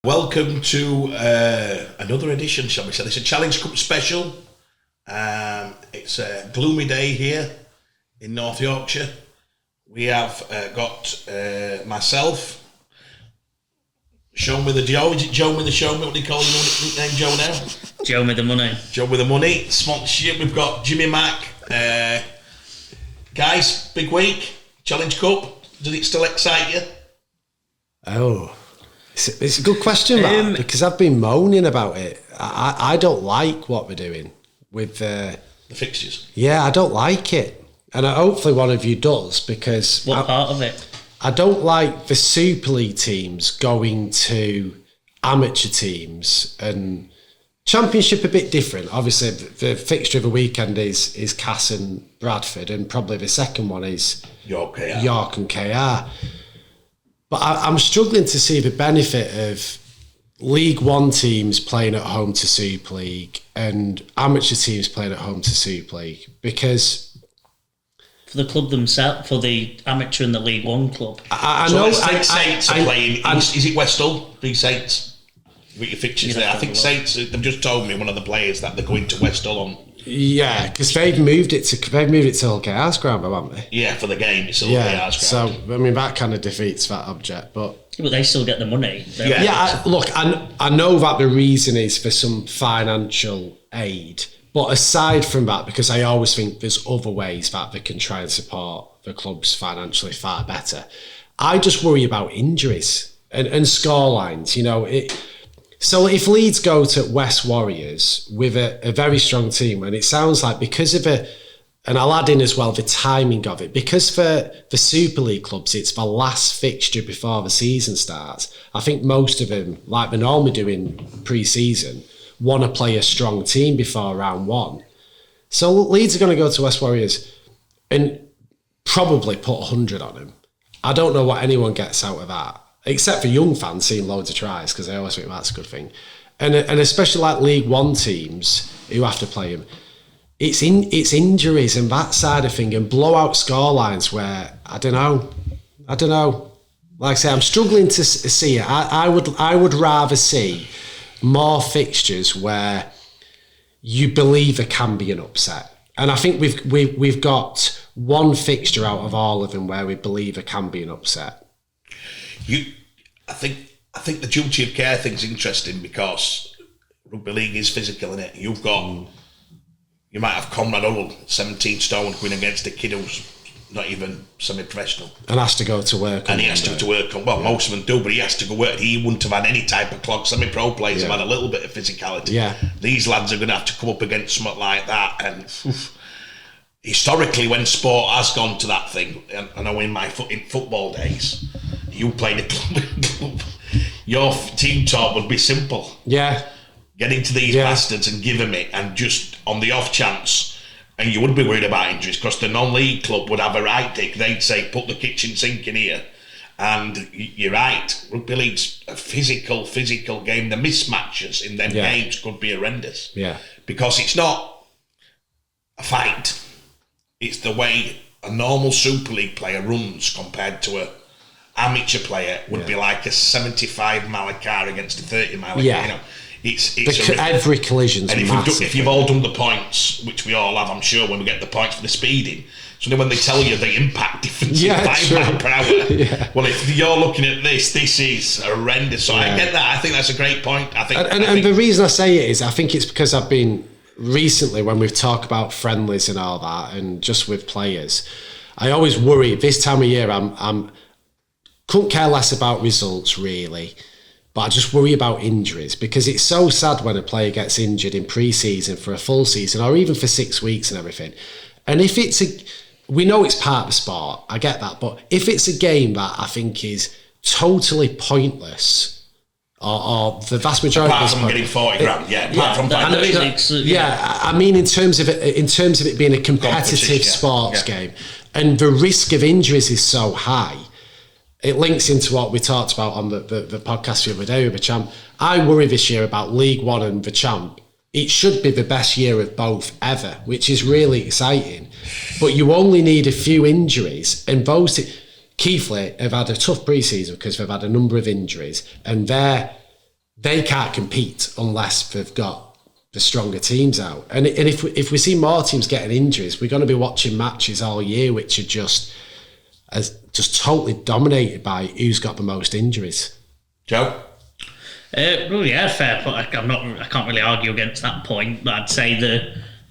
Welcome to another edition, shall we say. It's a Challenge Cup special. It's a gloomy day here in North Yorkshire. We have got myself, Show Me the Joe. Is it Joe Me the Show Me? What do you call your nickname, Joe now? Joe with the money. Joe with the money. Sponsorship. We've got Jimmy Mack. Guys, big week. Challenge Cup. Does it still excite you? Oh. It's a good question, Matt, because I've been moaning about it. I don't like what we're doing with the fixtures. Yeah, I don't like it, and hopefully one of you does, because what part of it? I don't like the Super League teams going to amateur teams, and Championship a bit different. Obviously, the fixture of the weekend is Cass and Bradford, and probably the second one is York and KR. But I'm struggling to see the benefit of League One teams playing at home to Super League and amateur teams playing at home to Super League, because for the club themselves, for the amateur and the League One club. I know. Saints are playing. Is it Westall? The Saints. With your fixtures there. I think Saints. They've just told me, one of the players, that they're going to Westall on. Yeah, because they've moved it to LKR's ground, haven't they? Yeah, for the game, it's LKR's ground. So I mean that kind of defeats that object, but they still get the money. I know that the reason is for some financial aid, but aside from that, because I always think there's other ways that they can try and support the clubs financially far better. I just worry about injuries and scorelines. You know it. So if Leeds go to West Warriors with a very strong team, and it sounds like because of and I'll add in as well the timing of it, because for the Super League clubs, it's the last fixture before the season starts. I think most of them, like they normally do in pre-season, want to play a strong team before round one. So Leeds are going to go to West Warriors and probably put 100 on them. I don't know what anyone gets out of that, except for young fans seeing loads of tries, because I always think that's a good thing. And especially like League One teams who have to play them, it's injuries and that side of thing, and blowout scorelines where I don't know. Like I say, I'm struggling to see it. I would rather see more fixtures where you believe there can be an upset. And I think we've got one fixture out of all of them where we believe there can be an upset. I think the duty of care thing's interesting, because rugby league is physical, innit? You might have Conrad Huddle, 17 stone, going against a kid who's not even semi-professional, and has to go to work. And he has to go to work. Most of them do, but he has to go work. He wouldn't have had any type of clog. Semi-pro players have had a little bit of physicality. Yeah, these lads are going to have to come up against something like that, and historically, when sport has gone to that thing, and I know in football days, you played a club, your team talk would be simple. Yeah. Get into these bastards and give them it, and just on the off chance, and you wouldn't be worried about injuries, because the non-league club would have a right dick. They'd say, put the kitchen sink in here. And you're right, rugby league's a physical game. The mismatches in them games could be horrendous. Yeah. Because it's not a fight. It's the way a normal Super League player runs compared to a amateur player would be like a 75 mile car against a 30 mile car. You know, every collision's massive. If you've all done the points, which we all have, I'm sure, when we get the points for the speeding, so then when they tell you the impact difference in 5 miles per hour, well, if you're looking at this is horrendous. So I get that. I think that's a great point. I think the reason I say it is, I think it's because I've been recently, when we've talked about friendlies and all that, and just with players, I always worry this time of year. I'm couldn't care less about results really, but I just worry about injuries, because it's so sad when a player gets injured in pre-season for a full season, or even for 6 weeks and everything. And if we know it's part of the sport, I get that, but if it's a game that I think is totally pointless, or the vast majority apart from getting 40 grand, I mean in terms of it being a competitive sports game, and the risk of injuries is so high. It links into what we talked about on the podcast the other day with the Champ. I worry this year about League One and the Champ. It should be the best year of both ever, which is really exciting. But you only need a few injuries, and those Keighley have had a tough pre-season because they've had a number of injuries, and they're they can't compete unless they've got the stronger teams out. And if we see more teams getting injuries, we're going to be watching matches all year which are just totally dominated by who's got the most injuries. Joe? Well, yeah, fair point. I can't really argue against that point, but I'd say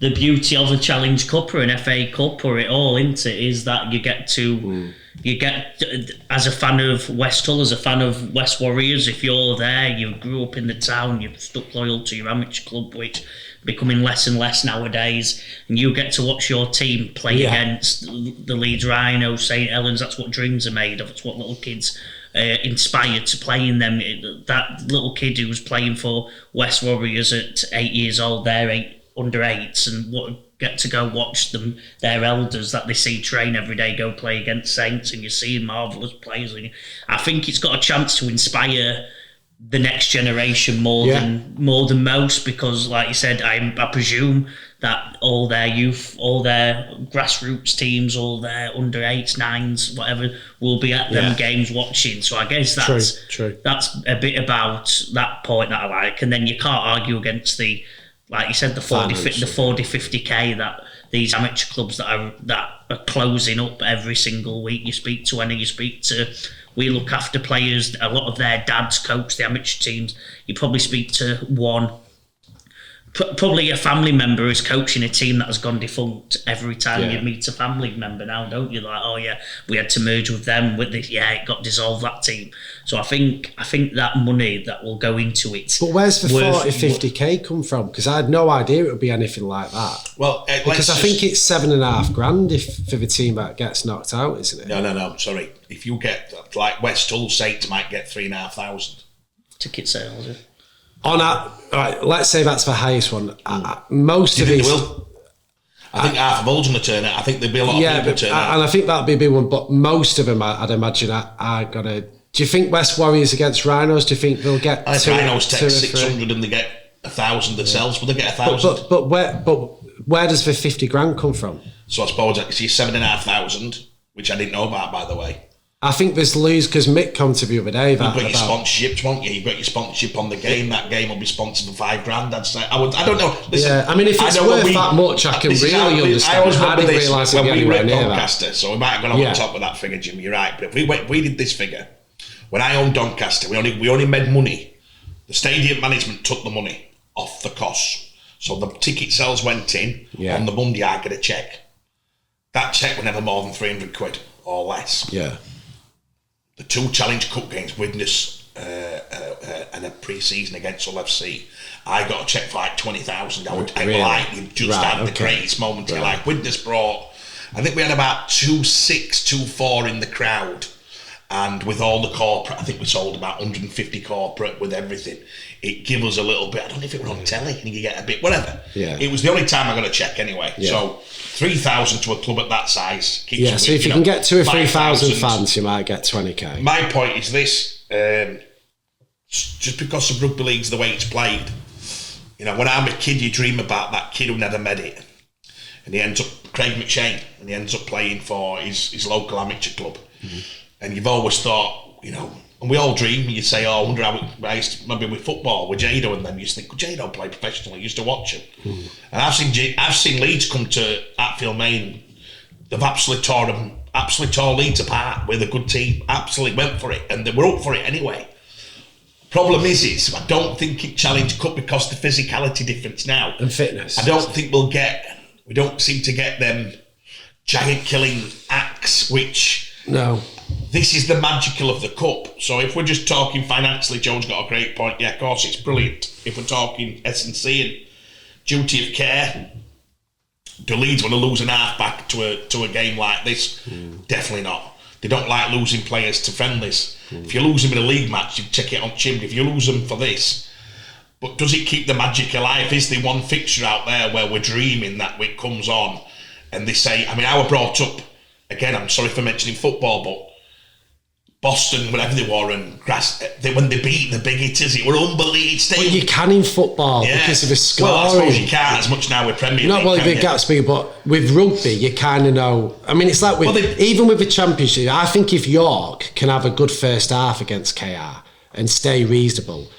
the beauty of a Challenge Cup or an FA Cup or it all into it is that you get as a fan of West Hull, as a fan of West Warriors, if you're there, you grew up in the town, you've stuck loyal to your amateur club, which becoming less and less nowadays, and you get to watch your team play against the Leeds Rhinos, St Helens. That's what dreams are made of. It's what little kids inspired to play in them. That little kid who was playing for West Warriors at 8 years old, they're under 8s, and get to go watch them, their elders that they see train every day, go play against Saints, and you're seeing marvellous players. And I think it's got a chance to inspire the next generation more than most, because like you said, I presume that all their youth, all their grassroots teams, all their under 8s, 9s, whatever, will be at them games watching. So I guess that's true. That's a bit about that point that I like. And then you can't argue against the, like you said, the 50k that these amateur clubs that are closing up every single week. You speak to any, we look after players, a lot of their dads coach the amateur teams. You probably speak to one, probably a family member is coaching a team that has gone defunct every time you meet a family member now, don't you? Like, oh yeah, we had to merge with them, with this, it got dissolved, that team. So I think that money that will go into it. But where's the 50k come from? Because I had no idea it would be anything like that. Well, because I think it's $7,500 for the team that gets knocked out, isn't it? No, sorry. If you get, like West Hull, Saints might get 3,500 ticket sales. Yeah. Right, let's say that's the highest one. Most of these, I think half of Hull's going to turn out. I think there'll be a lot of people turn out. And I think that'd be a big one. But most of them, I'd imagine, are going to. Do you think West Warriors against Rhinos? Do you think they'll get? I think Rhinos take 600 and they get 1,000 themselves, but they get 1,000. But where does the 50 grand come from? So I suppose I can see 7,500, which I didn't know about, by the way. I think there's loose because Mick come to the other day. You've got your sponsorships, won't you? You've got your sponsorship on the game. That game will be sponsored for $5 grand. I'd say. I don't know. Listen, I mean, if it's worth that much, I can really understand. I didn't realise it anywhere near Doncaster, that. So we might have gone over the top of that figure, Jim. You're right. But if we did this figure, when I owned Doncaster, we only made money. The stadium management took the money off the costs. So the ticket sales went in. On the Monday, I get a cheque. That cheque was never more than 300 quid or less. Yeah. The 2 Challenge Cup games, Widnes and a pre-season against Hull FC, I got a cheque for like 20,000. I had the greatest moment. Like Widnes brought, I think we had about 2.6, 2.4 in the crowd, and with all the corporate, I think we sold about 150 corporate with everything. It gave us a little bit. I don't know if it was on telly and you get a bit, whatever. Yeah. It was the only time I got a cheque anyway. Yeah. So 3,000 to a club at that size keeps so if you can get 2,000 or 3,000 fans, you might get 20k. My point is this: just because of rugby league's the way it's played, when I'm a kid, you dream about that kid who never made it, and he ends up Craig McShane, and he ends up playing for his local amateur club, and you've always thought, and we all dream, and you say, I wonder how I used to, maybe with football, with Jado and them, you used to think, could Jado play professionally? I used to watch him. And I've seen Leeds come to Hatfield Main. They've absolutely tore Leeds apart with a good team. Absolutely went for it, and they were up for it anyway. Problem is I don't think it Challenge Cup because of the physicality difference now. And fitness. I don't think we don't seem to get them giant killing acts, which... No. This is the magical of the cup. So if we're just talking financially, Joe's got a great point. Yeah, of course, it's brilliant. If we're talking S&C and duty of care, do Leeds want to lose an half-back to a game like this? Definitely not. They don't like losing players to friendlies. If you lose them in a league match, you take it on chin. If you lose them for this, but does it keep the magic alive? Is there one fixture out there where we're dreaming that it comes on and they say, I were brought up, again, I'm sorry for mentioning football, but Boston, whatever they were, and when they beat the big hitters, it were unbelievable. Well, you can in football because of the scoring. Well, I suppose you can't as much now with Premier League. Not well, the gap's big, but with rugby, you kind of know. I mean, it's like even with the Championship, I think if York can have a good first half against KR and stay reasonable,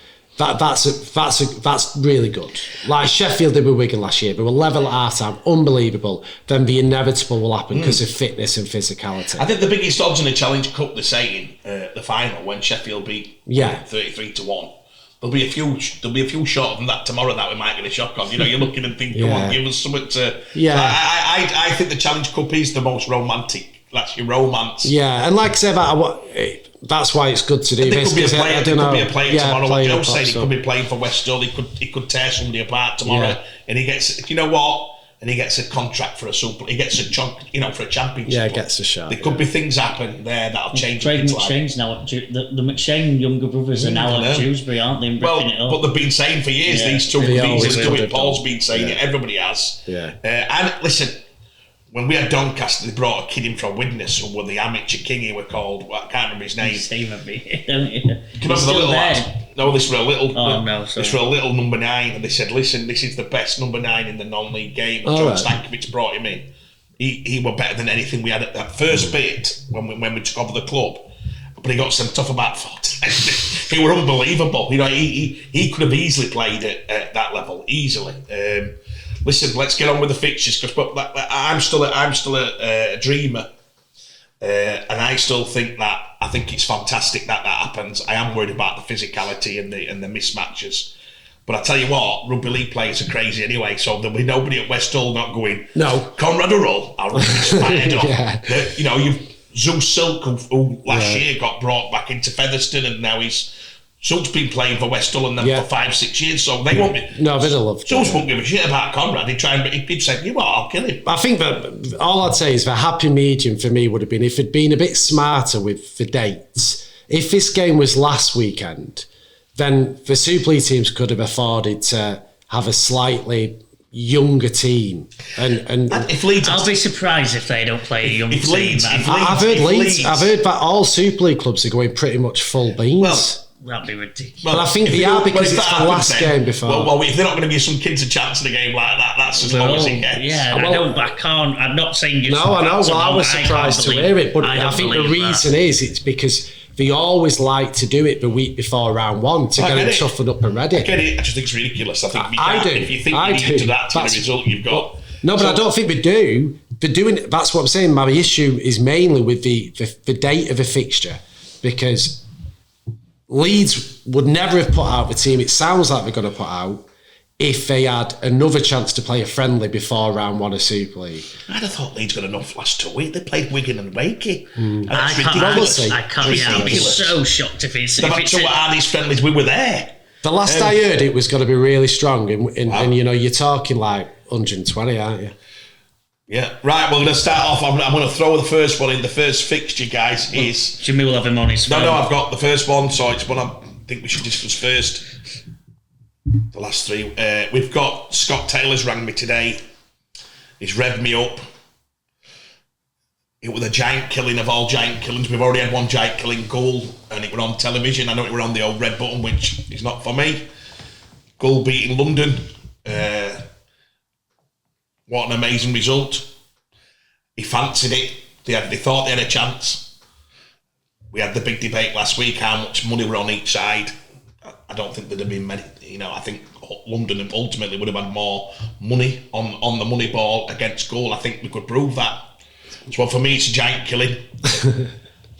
That's really good. Like Sheffield did with Wigan last year, they were level at half-time, unbelievable. Then the inevitable will happen because of fitness and physicality. I think the biggest odds in the Challenge Cup, they're saying, the final when Sheffield beat 33-1. There'll be a few short of that tomorrow that we might get a shock on. You know, you're looking and thinking, come on, give us something to. Yeah, I think the Challenge Cup is the most romantic. That's your romance. Yeah, and like I said, that's why it's good to do this. Could be a player tomorrow. Like Joe said, he could be playing for West Hull. He could tear somebody apart tomorrow, and he gets. You know what? And he gets a contract for a super. He gets a chunk, for a championship. Yeah, he gets a shot. There could be things happen there that'll change. Craig McShane's now at the McShane younger brothers are now at Dewsbury, aren't they? But they've been saying for years these two. Paul's been saying it. Everybody has. Yeah. And listen, when we had Doncaster, they brought a kid in from Widnes who were the amateur king. He were called. I can't remember his name. Steve would be. Don't you? Can you remember the little lad? No, this were a little. Oh no, sorry. This were a little number 9, and they said, "Listen, this is the best number 9 in the non-league game." And John Stankovic brought him in. He were better than anything we had at that first bit when we took over the club. But he got sent off about 4 times. He were unbelievable. He could have easily played at that level easily. Listen, let's get on with the fixtures because I'm still a dreamer, and I still think that. I think it's fantastic that happens. I am worried about the physicality and the mismatches. But I tell you what, rugby league players are crazy anyway, so there'll be nobody at West Hull not going, no, Conrad Urrell, I'll rip his fired up. You've Zeus Silk, who last year got brought back into Featherstone, and now Zeus been playing for West Hull and them for 5-6 years, so they won't be. No, they'd have loved Zeus won't give a shit about Conrad. He'd say, you know what, I'll kill him. I think that all I'd say is the happy medium for me would have been if it'd been a bit smarter with the dates. If this game was last weekend, then the Super League teams could have afforded to have a slightly younger team. And if Leeds, I'll be surprised if they don't play a young team. I've heard that all Super League clubs are going pretty much full beans. Well, that'd be ridiculous. Well, I think they are because it's the last game before. Well, if they're not going to give some kids a chance in a game like that, that's as long as it gets. Yeah, I can't. I'm not saying you. No, I know. Well, I was surprised to hear it, but I think the reason is it's because they always like to do it the week before round 1 to get it toughened up and ready. I get it. I just think it's ridiculous. If you think you need to that to the result you've got. No, but I don't think they do. They're doing it. That's what I'm saying. My issue is mainly with the date of a fixture because Leeds would never have put out the team it sounds like they're going to put out if they had another chance to play a friendly before round 1 of Super League. I'd have thought Leeds got enough last 2 weeks. They played Wigan and Wakey. I can't. I'd be so shocked if it's... No matter what are these friendlies, we were there. The last I heard, it was going to be really strong. And you're talking like 120, aren't you? Yeah. Right, we're going to start off. I'm going to throw the first one in. The first fixture, guys, is... Jimmy will have him on his phone. No, I've got the first one, so it's one I think we should discuss first. The last 3. We've got Scott Taylor's rang me today. He's revved me up. It was a giant killing of all giant killings. We've already had one giant killing goal, and it were on television. I know it were on the old red button, which is not for me. Goal beating London. What an amazing result. He fancied it. They thought they had a chance. We had the big debate last week how much money were on each side. I don't think there'd have been many. I think London ultimately would have had more money on the money ball against goal. I think we could prove that. So for me, it's a giant killing.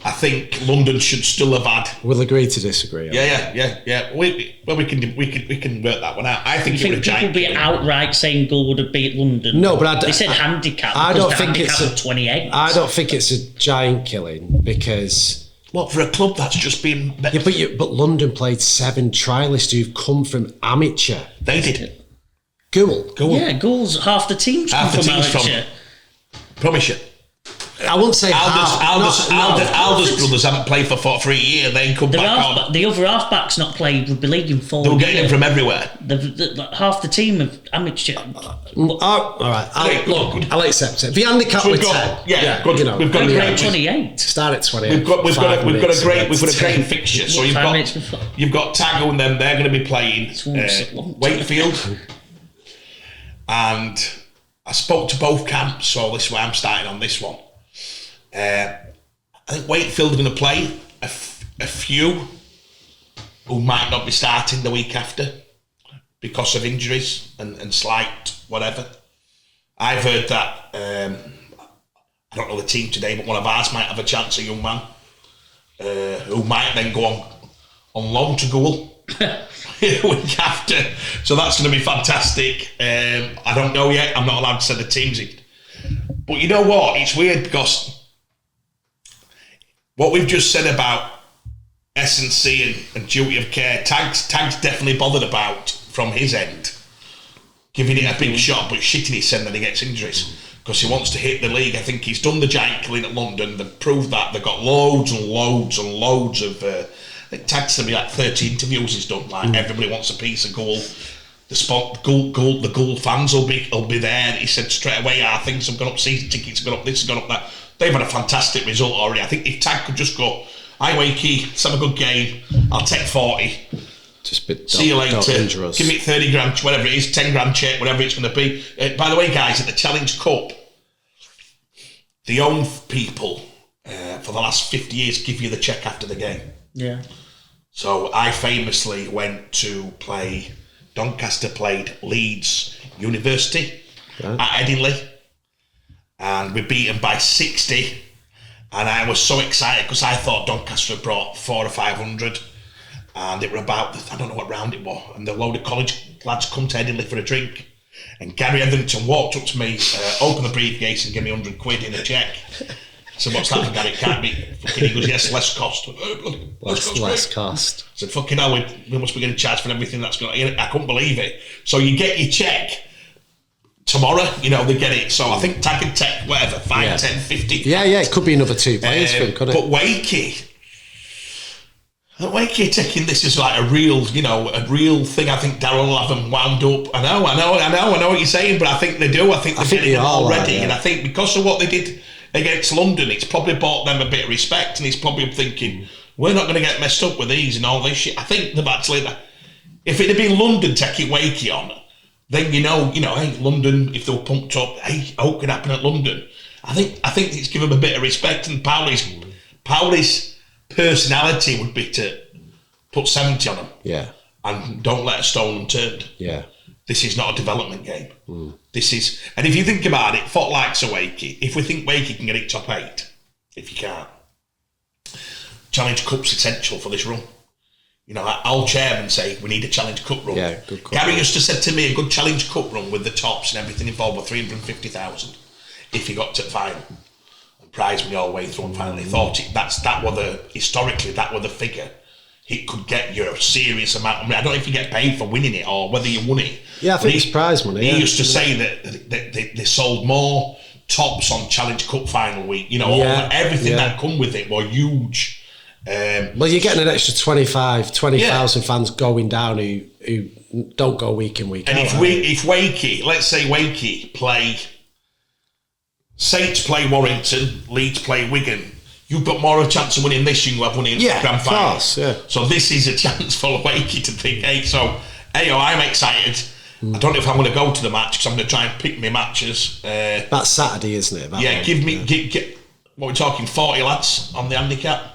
I think London should still have had. We'll agree to disagree. Yeah. We can work that one out. I think it would have giant. People be outright saying goal would have beat London. No, but they said handicap. I don't think it's a 28. I don't think it's a giant killing because. What, for a club that's just been... Yeah, but London played 7 trialists who've come from amateur. They did. Goal. Yeah, goals. Half the teams come from amateur. Promise you. I wouldn't say Alder's brothers haven't played for 3 years. They come back on. The other halfbacks not played rugby league in 4 years. They were getting them from everywhere. Half the team of amateur. All right. I'll accept it. The handicap with 10. Yeah, good. We've got a great 28. Start at 28. We've got a great fixture. So you've got Tago and them. They're going to be playing Wakefield, and I spoke to both camps. So this is why I'm starting on this one. I think Wakefield are going to play a few who might not be starting the week after because of injuries and slight whatever. I've heard that, I don't know the team today, but one of ours might have a chance, a young man, who might then go on loan to Goole the week after. So that's going to be fantastic. I don't know yet. I'm not allowed to say the teams. But you know what? It's weird because what we've just said about S&C and duty of care, Tag's definitely bothered about from his end, giving it a big shot but shitting his head that he gets injuries because he wants to hit the league. I think he's done the giant killing at London. They've proved that. They've got loads and loads and loads of I think Tag's to be like 30 interviews he's done. Like everybody wants a piece of Goal. The Goal fans will be there. He said straight away, things have gone up, season tickets have gone up, this has gone up, that. They've had a fantastic result already. I think if Tag could just go, "Hi Wakey, let's have a good game. I'll take 40. See you later. Give me 30 grand, whatever it is, 10 grand check, whatever it's going to be." By the way, guys, at the Challenge Cup, the own people for the last 50 years give you the check after the game. Yeah. So I famously went to play. Doncaster played Leeds University at Headingley, and we beat them by 60. And I was so excited because I thought Doncaster had brought 400 or 500, and it were about, I don't know what round it was, and the load of college lads come to Headingley for a drink, and Gary Etherington walked up to me, opened the briefcase and gave me 100 quid in a cheque. So what's that for, Gary? It can't be. He goes, yes, less cost. Less cost. I said, fucking hell, we must be getting charged for everything that's going on. I couldn't believe it. So you get your cheque tomorrow, they get it. So I think Tag and take whatever, 5, 10, 50. Yeah, it could be another 2 players for him, couldn't it? But Wakey taking this as like a real thing. I think Darryl will have them wound up. I know what you're saying, but I think they do. I think they're getting them already. And I think because of what they did against London, it's probably bought them a bit of respect, and he's probably thinking, we're not going to get messed up with these and all this shit. I think they've actually, if it had been London taking Wakey on, then hey, London, if they were pumped up, hey, what could happen at London? I think it's given them a bit of respect, and Powley's personality would be to put 70 on them. Yeah. And don't let a stone unturned. Yeah. This is not a development game. This is, and if you think about it, Fort likes a Wakey. If we think Wakey can get it top 8, if you can't, Challenge Cup's essential for this run. I'll chairman say we need a Challenge Cup run. Yeah, good cup. Gary used to say to me, a good Challenge Cup run with the tops and everything involved with 350,000 if you got to the final and prize me all the way through and finally thought historically that were the figure. It could get you a serious amount. I don't know if you get paid for winning it or whether you won it. Yeah, I think it's prize money. He used to say that they sold more tops on Challenge Cup final week. Everything that come with it were huge. Well, you're getting an extra 20,000 fans going down who don't go week in, week out. And if Wakey, let's say Wakey play, Saints play Warrington, Leeds play Wigan, you've got more of a chance of winning this than you have winning grand final. So this is a chance for Wakey to think, I'm excited. I don't know if I'm going to go to the match because I'm going to try and pick my matches. That's Saturday, isn't it? Give what we're talking, 40 lads on the handicap.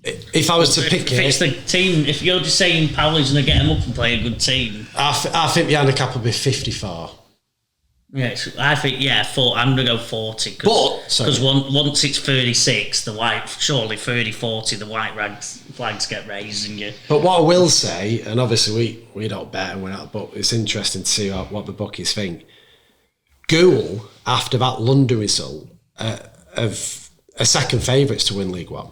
If I was to pick if it's the team, if you're just saying Powley's going to get them up and play a good team, I think the handicap will be 54. Yes, I think I'm going to go 40 because once it's 36, the white, surely 30, 40, the white flags get raised and you. But what I will say, and obviously we don't bet and we're not, but it's interesting to see what the bookies think. Goole, after that London result, of a second favourites to win League One.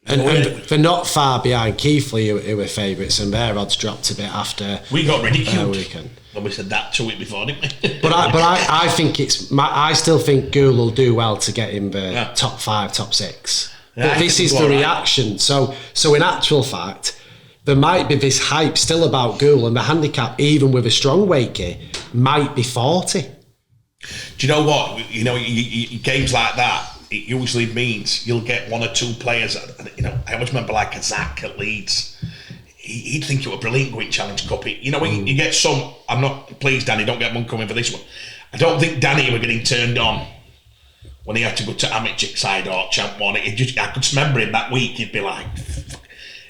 And they're not far behind Keighley, who were favourites, and their odds dropped a bit after. We got ridiculed. Weekend. When we said that 2 weeks before, didn't we? but I think I still think Goole will do well to get in the top 5, top 6. Yeah, but this is the reaction. So in actual fact, there might be this hype still about Goole, and the handicap, even with a strong Wakey, might be 40. Do you know what? Games like that, it usually means you'll get 1 or 2 players. I always remember like a Zach at Leeds. He'd think it was brilliant going Challenge Cup. When you get some, I'm not, please Danny, don't get one coming for this one. I don't think Danny were getting turned on when he had to go to amateur side or champ one. I could just remember him that week. He'd be like,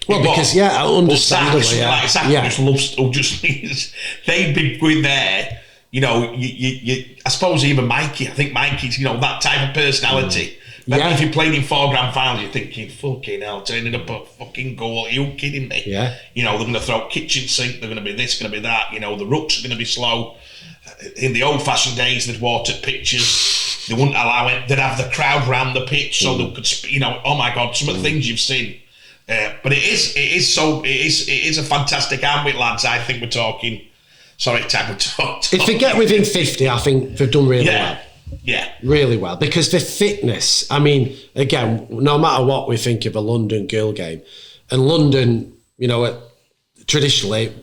Well, because understandably, Zach just loves. They'd be going there. I suppose even Mikey. I think Mikey's that type of personality. If you're playing in 4 grand finals, you're thinking, fucking hell, turning up a fucking goal. Are you kidding me? Yeah. They're going to throw kitchen sink. They're going to be this, going to be that. The rucks are going to be slow. In the old-fashioned days, they'd water pitches. They wouldn't allow it. They'd have the crowd round the pitch so they could, oh my God, some of the things you've seen. But it is a fantastic ambit, lads. I think we're talking. Sorry, Tag, we're talking. If they get within 50, I think they've done really well. Yeah. Really well. Because the fitness, I mean, again, no matter what we think of a London girl game, and London, traditionally,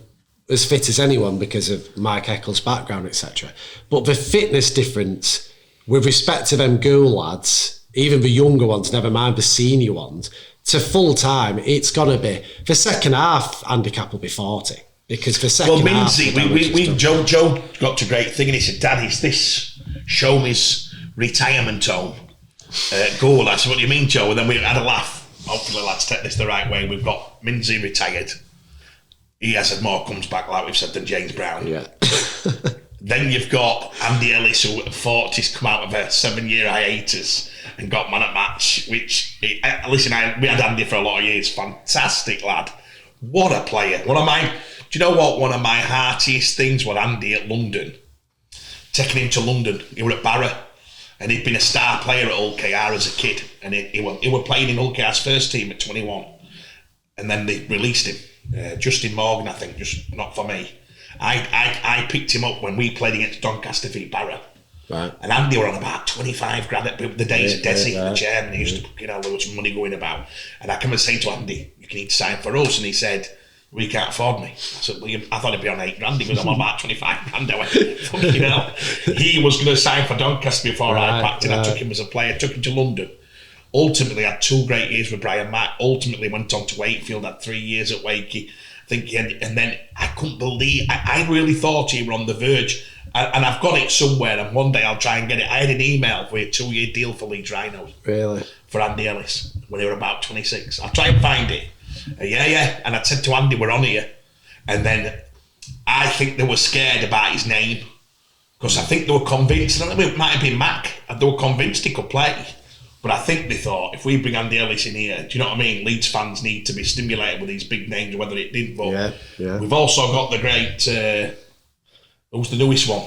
as fit as anyone because of Mike Eccles' background, etc. But the fitness difference with respect to them girl lads, even the younger ones, never mind the senior ones, to full time, it's going to be, the second half handicap will be 40. Because for second half... Well, Joe got to a great thing and he said, Dad, is this Showme's retirement home? Goal. I said, what do you mean, Joe? And then we had a laugh. Hopefully, lads, take this the right way. We've got Minzy retired. He has had more comes back, like we've said, than James Brown. Yeah. Then you've got Andy Ellis, who at 40's come out of a 7-year hiatus and got man at match, which, we had Andy for a lot of years. Fantastic lad. What a player. Do you know what? One of my heartiest things was Andy at London. Taking him to London. He was at Barrow. And he'd been a star player at Hull KR as a kid. And he was playing in Hull KR's first team at 21. And then they released him. Justin Morgan, I think, just not for me. I picked him up when we played against Doncaster v Barrow. Right. And Andy were on about 25 grand at the days of Desi, the chairman. He used to, there was some money going about. And I come and say to Andy, you need to sign for us. And he said, we can't afford me. I said, well, I thought it'd be on 8 grand. He was on about 25 grand. I went, fucking hell. He was going to sign for Doncaster before I packed in. I took him as a player, took him to London. Ultimately, had 2 great years with Brian Mack. Ultimately, went on to Wakefield, had 3 years at Wakey. I think, and then I couldn't believe, I really thought he were on the verge. And I've got it somewhere, and one day I'll try and get it. I had an email for a 2-year deal for Leeds Rhinos. Really? For Andy Ellis, when he were about 26. I'll try and find it. Yeah. And I said to Andy, we're on here. And then I think they were scared about his name. Because I think they were convinced, it might have been Mac, they were convinced he could play. But I think they thought, if we bring Andy Ellis in here, do you know what I mean? Leeds fans need to be stimulated with these big names, whether it didn't. But we've also got the great, who's the newest one?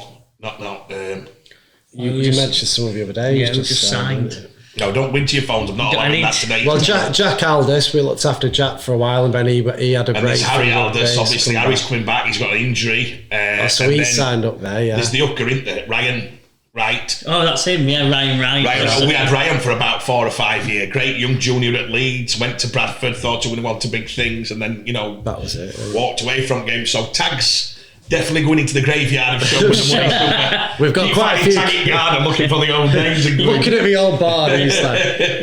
You mentioned some of the other day. Yeah, just signed. No, don't win to your phones. I'm not allowing that today. Well, Jack Aldis, we looked after Jack for a while, and then he had a break. And there's Harry Aldis, obviously. Harry's coming back. He's got an injury. So he's signed up there, yeah. There's the hooker, isn't there? Ryan Wright. Oh, that's him, yeah, Ryan Wright. We had Ryan for about 4 or 5 years. Great young junior at Leeds, went to Bradford, thought he would want to big things, and then, that was it. Walked away from games. So Tag's definitely going into the graveyard of show with the money. We've got quite a few. Tagging garden looking for the old names. Looking at the old bar,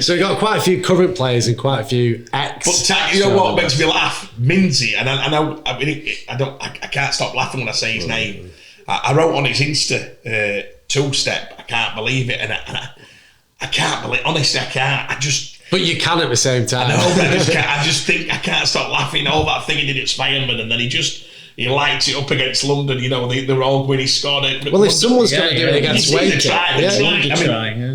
so we've got quite a few current players and quite a few ex. But Tag, you know what makes me laugh? Minzy, and I know, I can't stop laughing when I say his name. I wrote on his Insta, 2-step. I can't believe it, and I can't believe. Honestly, I can't. But you can at the same time. I know, but I just think I can't stop laughing. All that thing he did at Spireman, and then he lights it up against London. They're all when he scored it. Well, if someone's going to do it against Wakefield,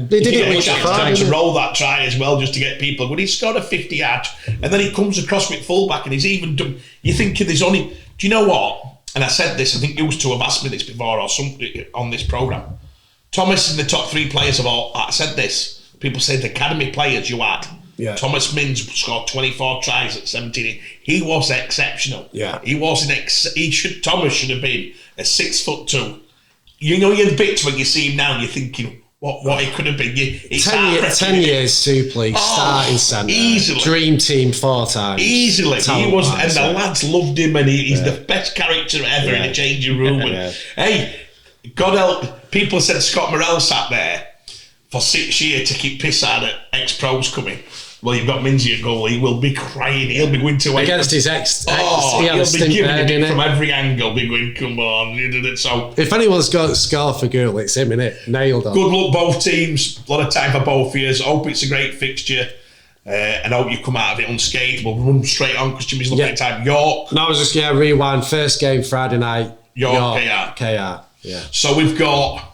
they did it with trying to roll that try as well, just to get people. When he scored a 50-yard, and then he comes across with fullback, and he's even done. You think there's only. Do you know what? And I said this. I think you two have asked me this before, or something on this program. Thomas is in the top 3 players of all. I said this. People say the academy players you had. Yeah. Thomas Mins scored 24 tries at 17. He was exceptional. Yeah. He was Thomas should have been a 6'2". Your bits when you see him now, you're thinking what he could have been. 10 years Super League, starting centre, easily. Dream team 4 times. Easily. He was, and the lads loved him, and he's the best character ever in a changing room. And, hey, God help, people said Scott Morrell sat there for 6 years to keep piss out at ex-pros coming. Well, you've got Minzy at goal. He will be crying. He'll be going to against his ex. He'll be giving it from every angle. Be going, come on, you did it. So if anyone's got a scar for goal, it's him, innit? Nailed on. Good luck, both teams. A lot of time for both years. Hope it's a great fixture. I hope you come out of it unscathed. We'll run straight on because Jimmy's looking at time. York. No, I was just rewind. First game Friday night. York KR. Yeah. So we've got.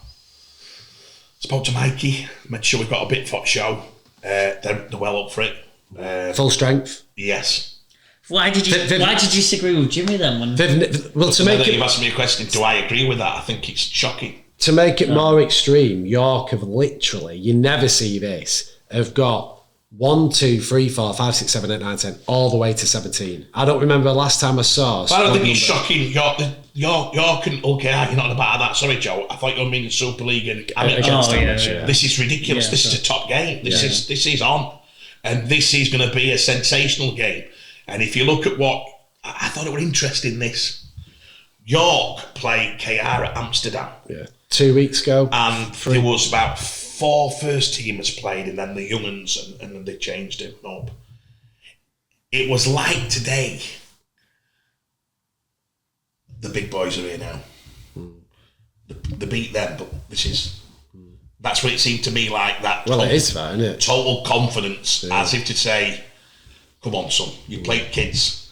Spoke to Mikey. Made sure we've got a bit for show. They're well up for it. Full strength. Yes. Why did you disagree with Jimmy then? To make it, you've asked me a question. Do I agree with that? I think it's shocking. To make it more extreme, York have literally, you never see this, have got 1, 2, 3, 4, 5, 6, 7, 8, 9, 10, all the way to 17. I don't remember the last time I saw. But I don't think it's shocking. York and you're not about that. Sorry, Joe. I thought you were meaning Super League and This is ridiculous. This is a top game. This is on, and this is going to be a sensational game. And if you look at what I thought it was interesting, this York played KR at Amsterdam. Yeah. 2 weeks ago. And there was about 4 first teamers played and then the young uns and then they changed it up. It was like today. The big boys are here now. They beat them, but that's what it seemed to me like that. Well, it is that, isn't it? Total confidence, as if to say, come on, son, you played kids.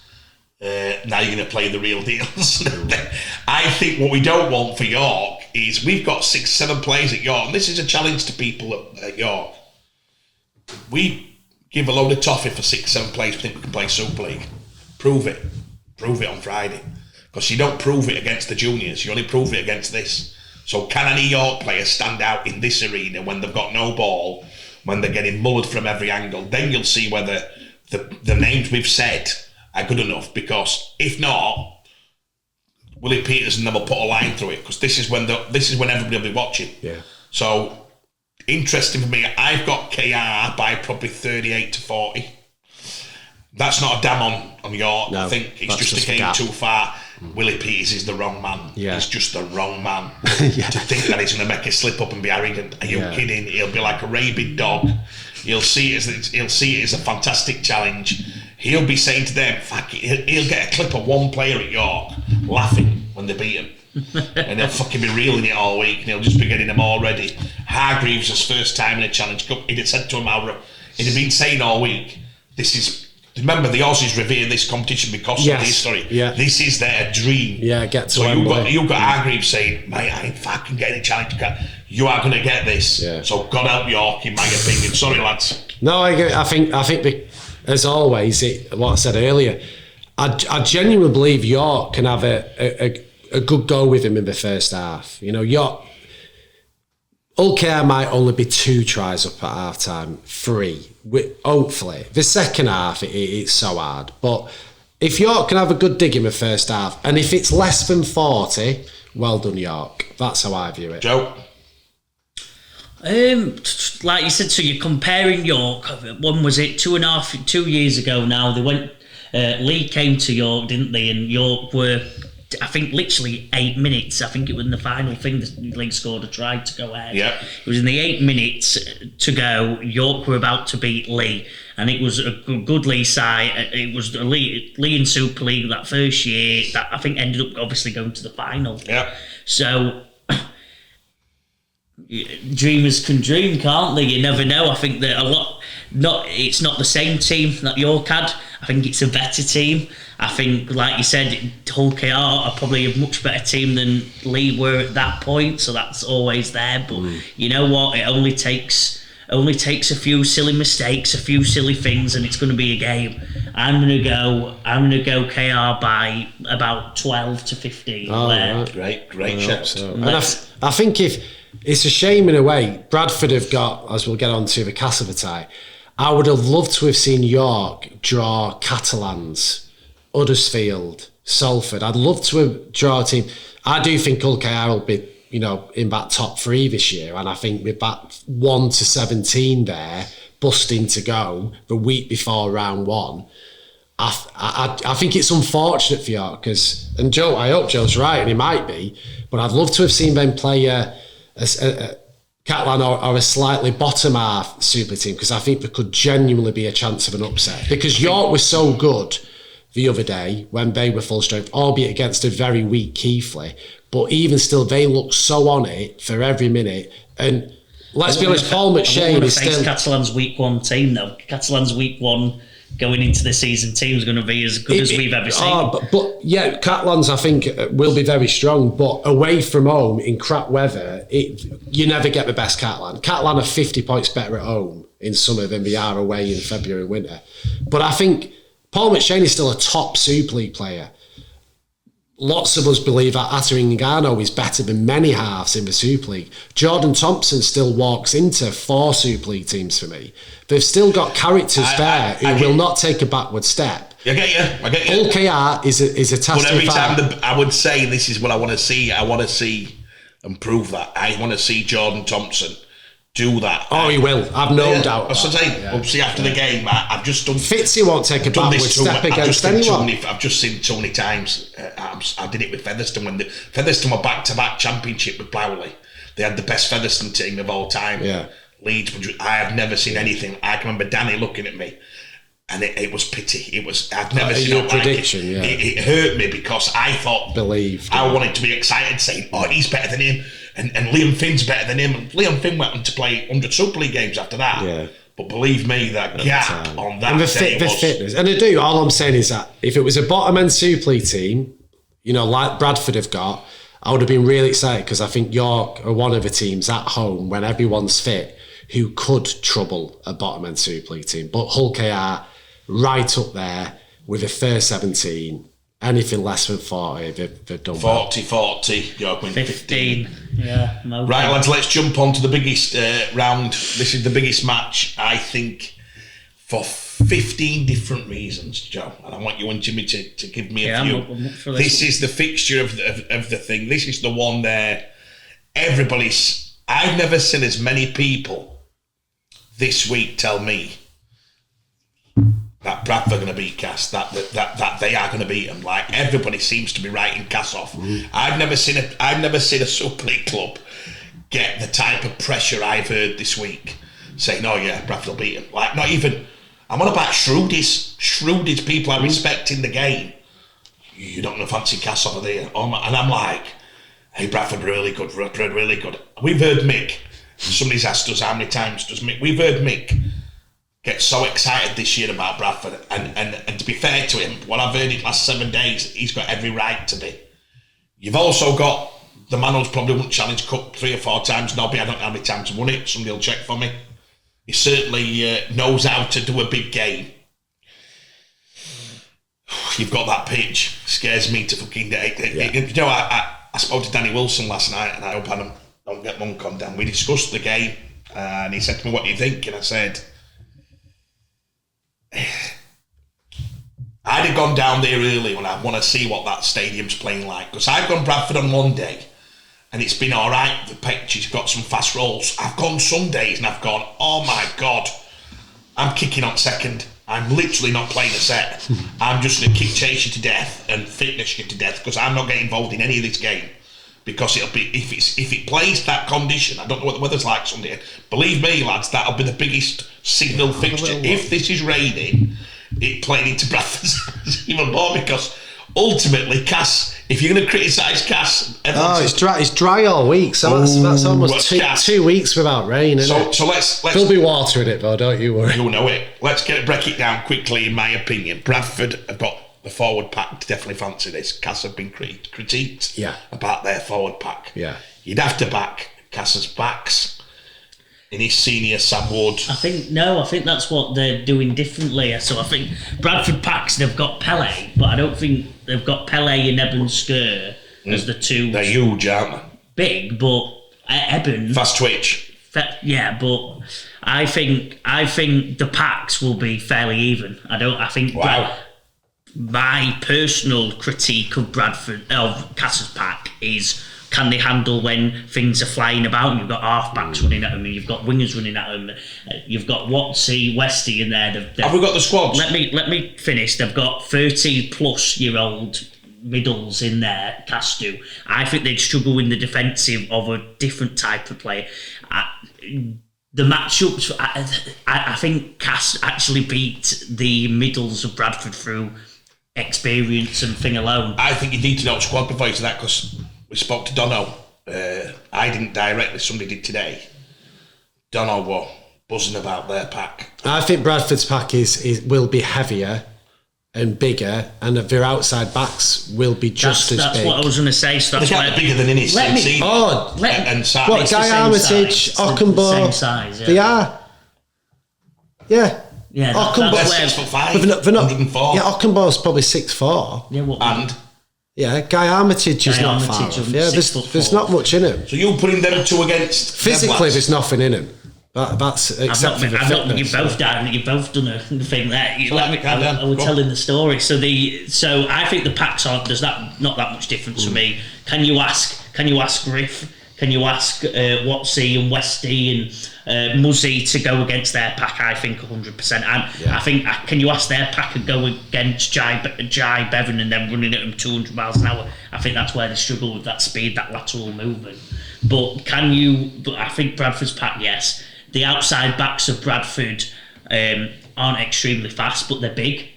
Now you're going to play the real deals. I think what we don't want for York is we've got 6, 7 players at York, and this is a challenge to people at York. We give a load of toffee for 6, 7 players who think we can play Super League. Prove it on Friday. Because you don't prove it against the juniors, you only prove it against this. So can any York players stand out in this arena when they've got no ball, when they're getting mullered from every angle? Then you'll see whether the names we've said are good enough, because if not, Willie Peterson never put a line through it, because this is when everybody will be watching. Yeah. So interesting for me. I've got KR by probably 38 to 40. That's not a damn on York. No, I think it's just a game too far. Willie Peters is the wrong man. Yeah. He's just the wrong man to think that he's going to make a slip up and be arrogant. Are you kidding? He'll be like a rabid dog. He'll see it as a fantastic challenge. He'll be saying to them, "Fuck it." He'll get a clip of one player at York laughing when they beat him, and they'll fucking be reeling it all week, and he'll just be getting them all ready. Hargreaves' first time in a Challenge Cup, he'd have said to him, he'd have been saying all week, "This is." Remember, the Aussies revere this competition because of the history. Yeah. This is their dream. Yeah, get to so you've got Hargreaves saying, "Mate, I ain't fucking getting a Challenge Cup. You are going to get this." Yeah. So God help York, in my opinion. Sorry, lads. No, I think as always, what I said earlier, I genuinely believe York can have a good go with him in the first half. You know, York. Ulker might only be 2 tries up at half time, 3. Hopefully. The second half, it's so hard. But if York can have a good dig in the first half, and if it's less than 40, well done, York. That's how I view it. Joe? Like you said, so you're comparing York. When was it? 2 years ago now. They went. Lee came to York, didn't they? And York were, I think, literally 8 minutes. I think it was in the final thing that Lee scored a try to go ahead. Yeah. It was in the 8 minutes to go. York were about to beat Lee, and it was a good Lee side. It was Lee in Super League that first year that I think ended up obviously going to the final. Yeah. So dreamers can dream, can't they? You never know. I think that it's not the same team that York had. I think it's a better team. I think, like you said, Hull KR are probably a much better team than Lee were at that point, so that's always there. But you know what? It only takes a few silly mistakes, a few silly things, and it's going to be a game. I'm gonna go KR by about 12 to 15. Oh, right. Great shout. So. And I think if it's a shame in a way, Bradford have got, as we'll get on to, the Castleford tie. I would have loved to have seen York draw Catalans, Huddersfield, Salford. I'd love to have drawn a team. I do think Hull KR will be, in that top 3 this year, and I think with that 1 to 17 there, busting to go the week before round 1, I think it's unfortunate for York, and Joe, I hope Joe's right, and he might be, but I'd love to have seen them play a Catalan or a slightly bottom half super team, because I think there could genuinely be a chance of an upset. Because York was so good the other day when they were full strength, albeit against a very weak Keighley, but even still they looked so on it for every minute. And let's be honest, Paul McShane is still... Catalans week 1 team, though. Catalans week 1 going into the season team is going to be as good as we've ever seen. But yeah, Catalans, I think, will be very strong, but away from home in crap weather, you never get the best Catalan. Catalan are 50 points better at home in summer than they are away in February and winter. But I think Paul McShane is still a top Super League player. Lots of us believe that Atteringano is better than many halves in the Super League. Jordan Thompson still walks into 4 Super League teams for me. They've still got characters who will not take a backward step. I get you. Hull KR is a task. But every time I would say this is what I want to see. I want to see and prove that. I want to see Jordan Thompson do that. Oh, he will. I've no doubt. That's what I'm saying. We'll see after the game. I've just done... Fitzy won't take a backward step against anyone. I've just seen so many times. I did it with Featherstone when Featherstone were back-to-back championship with Blowley. They had the best Featherstone team of all time. Yeah. Leeds. I have never seen anything. I can remember Danny looking at me, and it was pity. I've never seen your prediction. Like yeah. It hurt me because I thought... I wanted to be excited, saying, "Oh, he's better than him." And Liam Finn's better than him. And Liam Finn went on to play 100 Super League games after that. Yeah. But believe me, that gap on that and the fitness. And I do. All I'm saying is that if it was a bottom end Super League team, like Bradford have got, I would have been really excited because I think York are one of the teams at home when everyone's fit who could trouble a bottom end Super League team. But Hull KR right up there with a first 17. Anything less than 40, they've done 40, York win 15. Yeah. Right, lads, let's jump on to the biggest round. This is the biggest match, I think, for 15 different reasons, Joe. And I want you and Jimmy to give me a few. I'm up for this is the fixture of the thing. This is the one there. I've never seen as many people this week tell me that Bradford are going to beat Cass, that they are going to beat them. Like, everybody seems to be writing Cass off. I've never seen a Super League club get the type of pressure I've heard this week, saying, "Oh yeah, Bradford will beat them." Like, not even. I'm on about Shrewdies people I respect in the game. You don't want to fancy Cass over there, and I'm like, "Hey, Bradford, really good, really good." We've heard Mick. Somebody's asked us how many times does Mick. We've heard Mick get so excited this year about Bradford, and to be fair to him, what I've heard in the last 7 days, he's got every right to be. You've also got the man who's probably won Challenge Cup 3 or 4 times, Nobby. I don't know how many times he's won it. Somebody will check for me. He certainly knows how to do a big game. You've got that pitch. Scares me to fucking day. I spoke to Danny Wilson last night, and I hope I don't get Monk on Dan. We discussed the game, and he said to me, "What do you think?" And I said, I'd have gone down there early when I want to see what that stadium's playing like, because I've gone Bradford on one day and it's been all right. The pitch has got some fast rolls. I've gone some days and I've gone, oh my God, I'm kicking on second. I'm literally not playing a set. I'm just going to kick chase you to death and fitness you to death, because I'm not getting involved in any of this game. Because it'll be, if it plays that condition, I don't know what the weather's like Sunday. Believe me, lads, that'll be the biggest signal fixture. If this is raining, it playing into Bradford's even more, because ultimately, Cass, if you're going to criticise Cass, it's dry all week, so that's almost 2 weeks without rain, isn't it? So let's there'll be water in it though, don't you worry. You know it. Let's break it down quickly. In my opinion, Bradford have got the forward pack to definitely fancy this. Cass have been critiqued about their forward pack. Yeah, you'd have to back Cass's backs in his senior Sam Wood. I think that's what they're doing differently. So I think Bradford packs, they've got Pele, but I don't think they've got Pele and Eben Skur as the two. They're huge, aren't they? Big, but Eben fast twitch. Yeah, but I think the packs will be fairly even. I think. Wow. My personal critique of Cass's pack is, can they handle when things are flying about and you've got half-backs running at them and you've got wingers running at them, you've got Watsy, Westy in there. Have we got the squads? Let me finish. They've got 30-plus-year-old middles in there, Cass do. I think they'd struggle in the defensive of a different type of player. The matchups, I think Cass actually beat the middles of Bradford through experience and thing alone. I think you need to know squad before you do that, because we spoke to Dono. I didn't directly, somebody did today. don't know what, buzzing about their pack. I think Bradford's pack will be heavier and bigger, and their outside backs will be just as big. That's what I was going to say. So that's They're bigger than Innis. And size. What, Guy Armitage, Ockenbaugh? Same size, yeah. They are. Yeah. Yeah, They're 6'5", they're not, 104. Yeah, Ockenbaugh's probably 6'4". Yeah, what? And yeah, Guy Armitage is not far off. Yeah, there's not much in him. So you're putting them two against physically, there's nothing in him. That's except for the fitness. You've both done a thing there. I was telling the story. So I think the packs aren't. There's not that much difference for me. Can you ask Griff? Can you ask Watsy and Westy and Muzzy to go against their pack? I think 100%. I think can you ask their pack and go against Jai Bevan and then running at them 200 miles an hour? I think that's where they struggle with that speed, that lateral movement. But I think Bradford's pack, yes. The outside backs of Bradford aren't extremely fast, but they're big.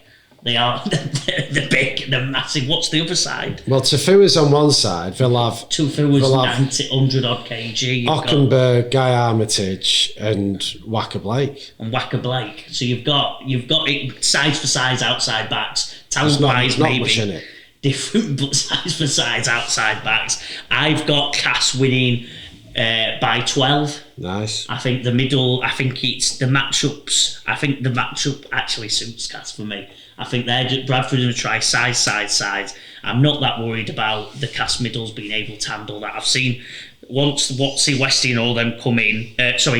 They are. They're big. They're massive. What's the other side? Well, Tafua's on one side. They'll have Tafua's 100 odd kg. Ockenbaugh, Guy Armitage, and Wacker Blake. So you've got it size for size outside backs. Talent wise, maybe much in it. Different, but size for size outside backs. I've got Cass winning by 12. Nice. I think the middle. I think it's the matchups. I think the matchup actually suits Cass for me. I think Bradford going to try size. I'm not that worried about the Cass middles being able to handle that. I've seen once Watsy, Westy and all them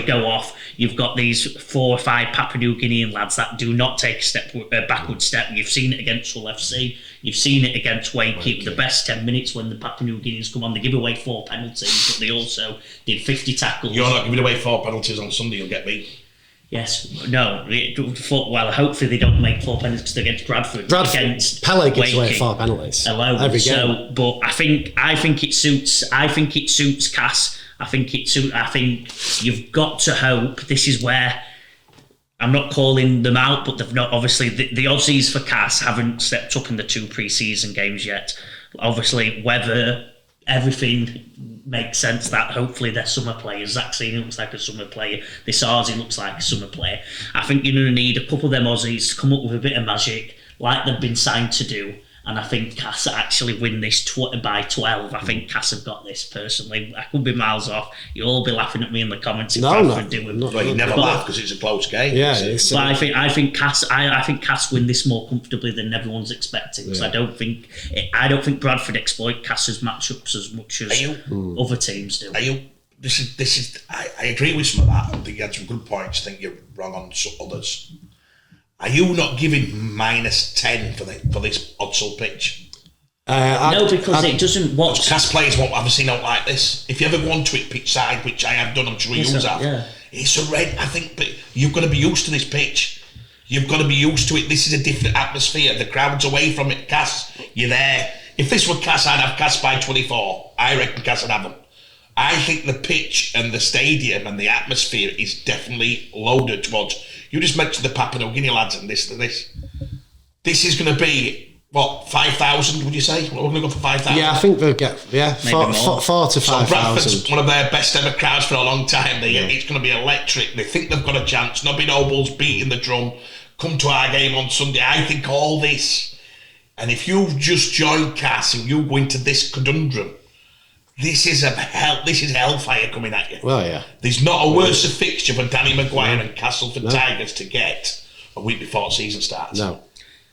go off, you've got these 4 or 5 Papua New Guinean lads that do not take a backward step. You've seen it against Hull FC. You've seen it against Wakefield. The best 10 minutes when the Papua New Guineans come on, they give away 4 penalties, but they also did 50 tackles. You're not giving away 4 penalties on Sunday, you'll get beat. Yes, no. Well, hopefully they don't make 4 penalties against Bradford. Against Pele gives away 4 penalties every game. But I think it suits. I think it suits Cass. I think you've got to hope. This is where I'm not calling them out, but they've not. Obviously, the Aussies for Cass haven't stepped up in the 2 pre-season games yet. Obviously, whether everything makes sense that hopefully they're summer players. Zach Senior looks like a summer player. This Aussie looks like a summer player. I think you're going to need a couple of them Aussies to come up with a bit of magic like they've been signed to do. And I think Cass actually win this by 12. I think Cass have got this personally. I could be miles off. You'll all be laughing at me in the comments if Bradford do it. Well, you never laugh because it's a close game. Yeah, but I think Cass win this more comfortably than everyone's expecting. Because I don't think Bradford exploit Cass's matchups as much as other teams do. I agree with some of that. I think you had some good points. I think you're wrong on some others. Are you not giving -10 for this Hunslet pitch? No, because it doesn't. What Cass players won't ever seen out like this. If you ever go onto it pitch side, which I have done, I'm sure you have. Yeah. It's a red. I think, but you've got to be used to this pitch. You've got to be used to it. This is a different atmosphere. The crowd's away from it. Cass, you're there. If this were Cass, I'd have Cass by 24. I reckon Cass would have them. I think the pitch and the stadium and the atmosphere is definitely loaded towards. You just mentioned the Papua New Guinea lads and this. This is going to be, what, 5,000, would you say? We're going to go for 5,000? Yeah, I think they'll get, 4 to 5,000. So Bradford's one of their best ever crowds for a long time. It's going to be electric. They think they've got a chance. Nobby Noble's beating the drum. Come to our game on Sunday. I think all this. And if you've just joined Cass and you go into this conundrum, this is hellfire coming at you. Well, yeah. There's not a worse fixture for Danny Maguire and Castleford Tigers to get a week before the season starts. No.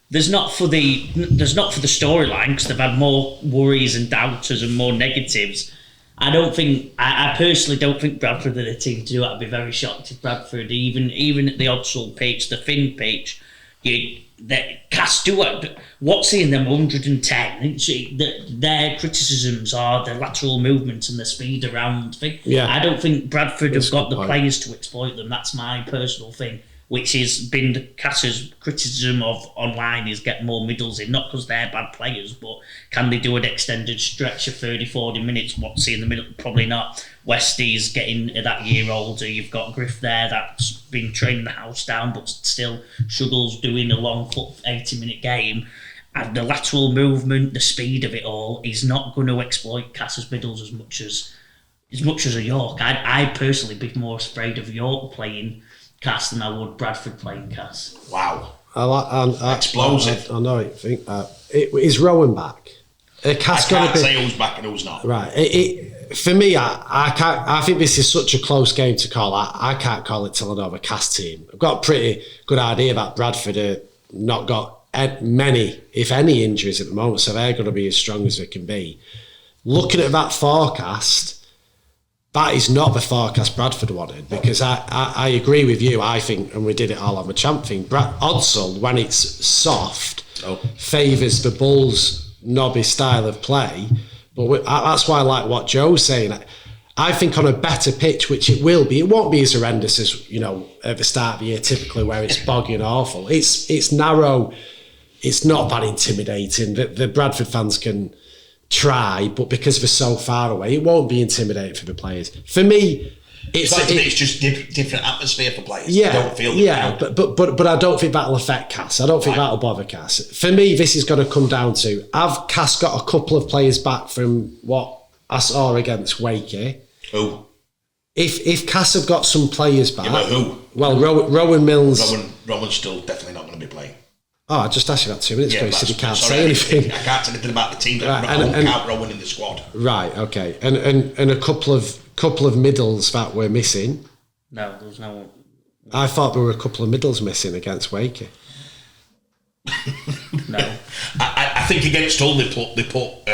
There's not for the storyline because they've had more worries and doubters and more negatives. I personally don't think Bradford are the team to do it. I'd be very shocked if Bradford, even at the Hunslet pitch, the Finn pitch, Cass do it. What's in them 110? Their criticisms are the lateral movement and the speed around. I don't think Bradford have got the players to exploit them. That's my personal thing, which has been Cass's criticism of online is get more middles in, not because they're bad players, but can they do an extended stretch of 30, 40 minutes? What's in the middle? Probably not. Westy's getting that year older. You've got Griff there that's been training the house down, but still struggles doing a long 80-minute game. And the lateral movement, the speed of it all, is not going to exploit Cass's middles as much as as much as a York, I'd personally be more afraid of York playing Cass than I would Bradford playing Cass. Wow. Explosive. I know it. Is Rowan back? Cass I can't say who's back and who's not. Right. For me, I can't. I think this is such a close game to call. I can't call it till I know the Cass team. I've got a pretty good idea that Bradford not got many, if any, injuries at the moment, so they're going to be as strong as they can be. Looking at that forecast, that is not the forecast Bradford wanted, because I agree with you. I think, and we did it all on the champ thing, Odsal, when it's soft, favours the Bulls' knobby style of play. But that's why I like what Joe's saying. I think on a better pitch, which it will be, it won't be as horrendous as, at the start of the year, typically, where it's boggy and awful. It's narrow. It's not that intimidating. The Bradford fans can try, but because they're so far away, it won't be intimidating for the players. For me, it's just different atmosphere for players. Yeah, they don't feel but I don't think that'll affect Cass. I don't think that'll bother Cass. For me, this is going to come down to, have Cass got a couple of players back from what I saw against Wakey? Who? If Cass have got some players back, but who? Well, Rowan Mills. Rowan's still definitely not going to be playing. Oh, I just asked you that 2 minutes ago. You said you can't say anything. I can't say anything about the team. I can't Rowan in the squad. Right. Okay. And a couple of middles that were missing. No, there was no one. I thought there were a couple of middles missing against Wakey. No. I think against Hull they put